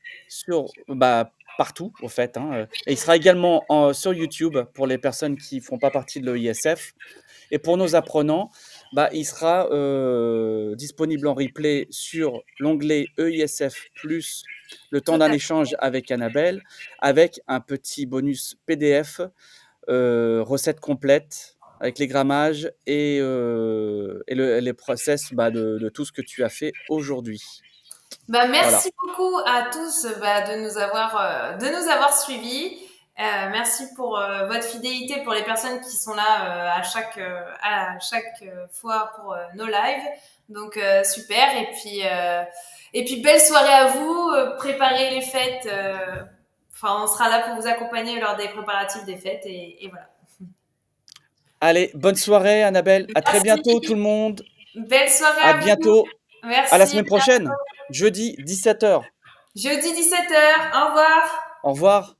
partout, au fait, hein. Et il sera également sur YouTube pour les personnes qui ne font pas partie de l'EISF. Et pour nos apprenants, il sera disponible en replay sur l'onglet EISF plus le temps Tout d'un à fait. échange avec Annabelle, avec un petit bonus PDF, recette complète avec les grammages et les process de tout ce que tu as fait aujourd'hui. Voilà. Merci beaucoup à tous de nous avoir suivis. Merci pour votre fidélité pour les personnes qui sont là à chaque fois pour nos lives. Donc super. Et puis belle soirée à vous. Préparez les fêtes. On sera là pour vous accompagner lors des préparatifs des fêtes et voilà. Allez, bonne soirée Annabelle. À très Merci. bientôt tout le monde. Belle soirée À à vous. bientôt. À la Merci. semaine prochaine. Jeudi 17h. Jeudi 17h. Au revoir. Au revoir.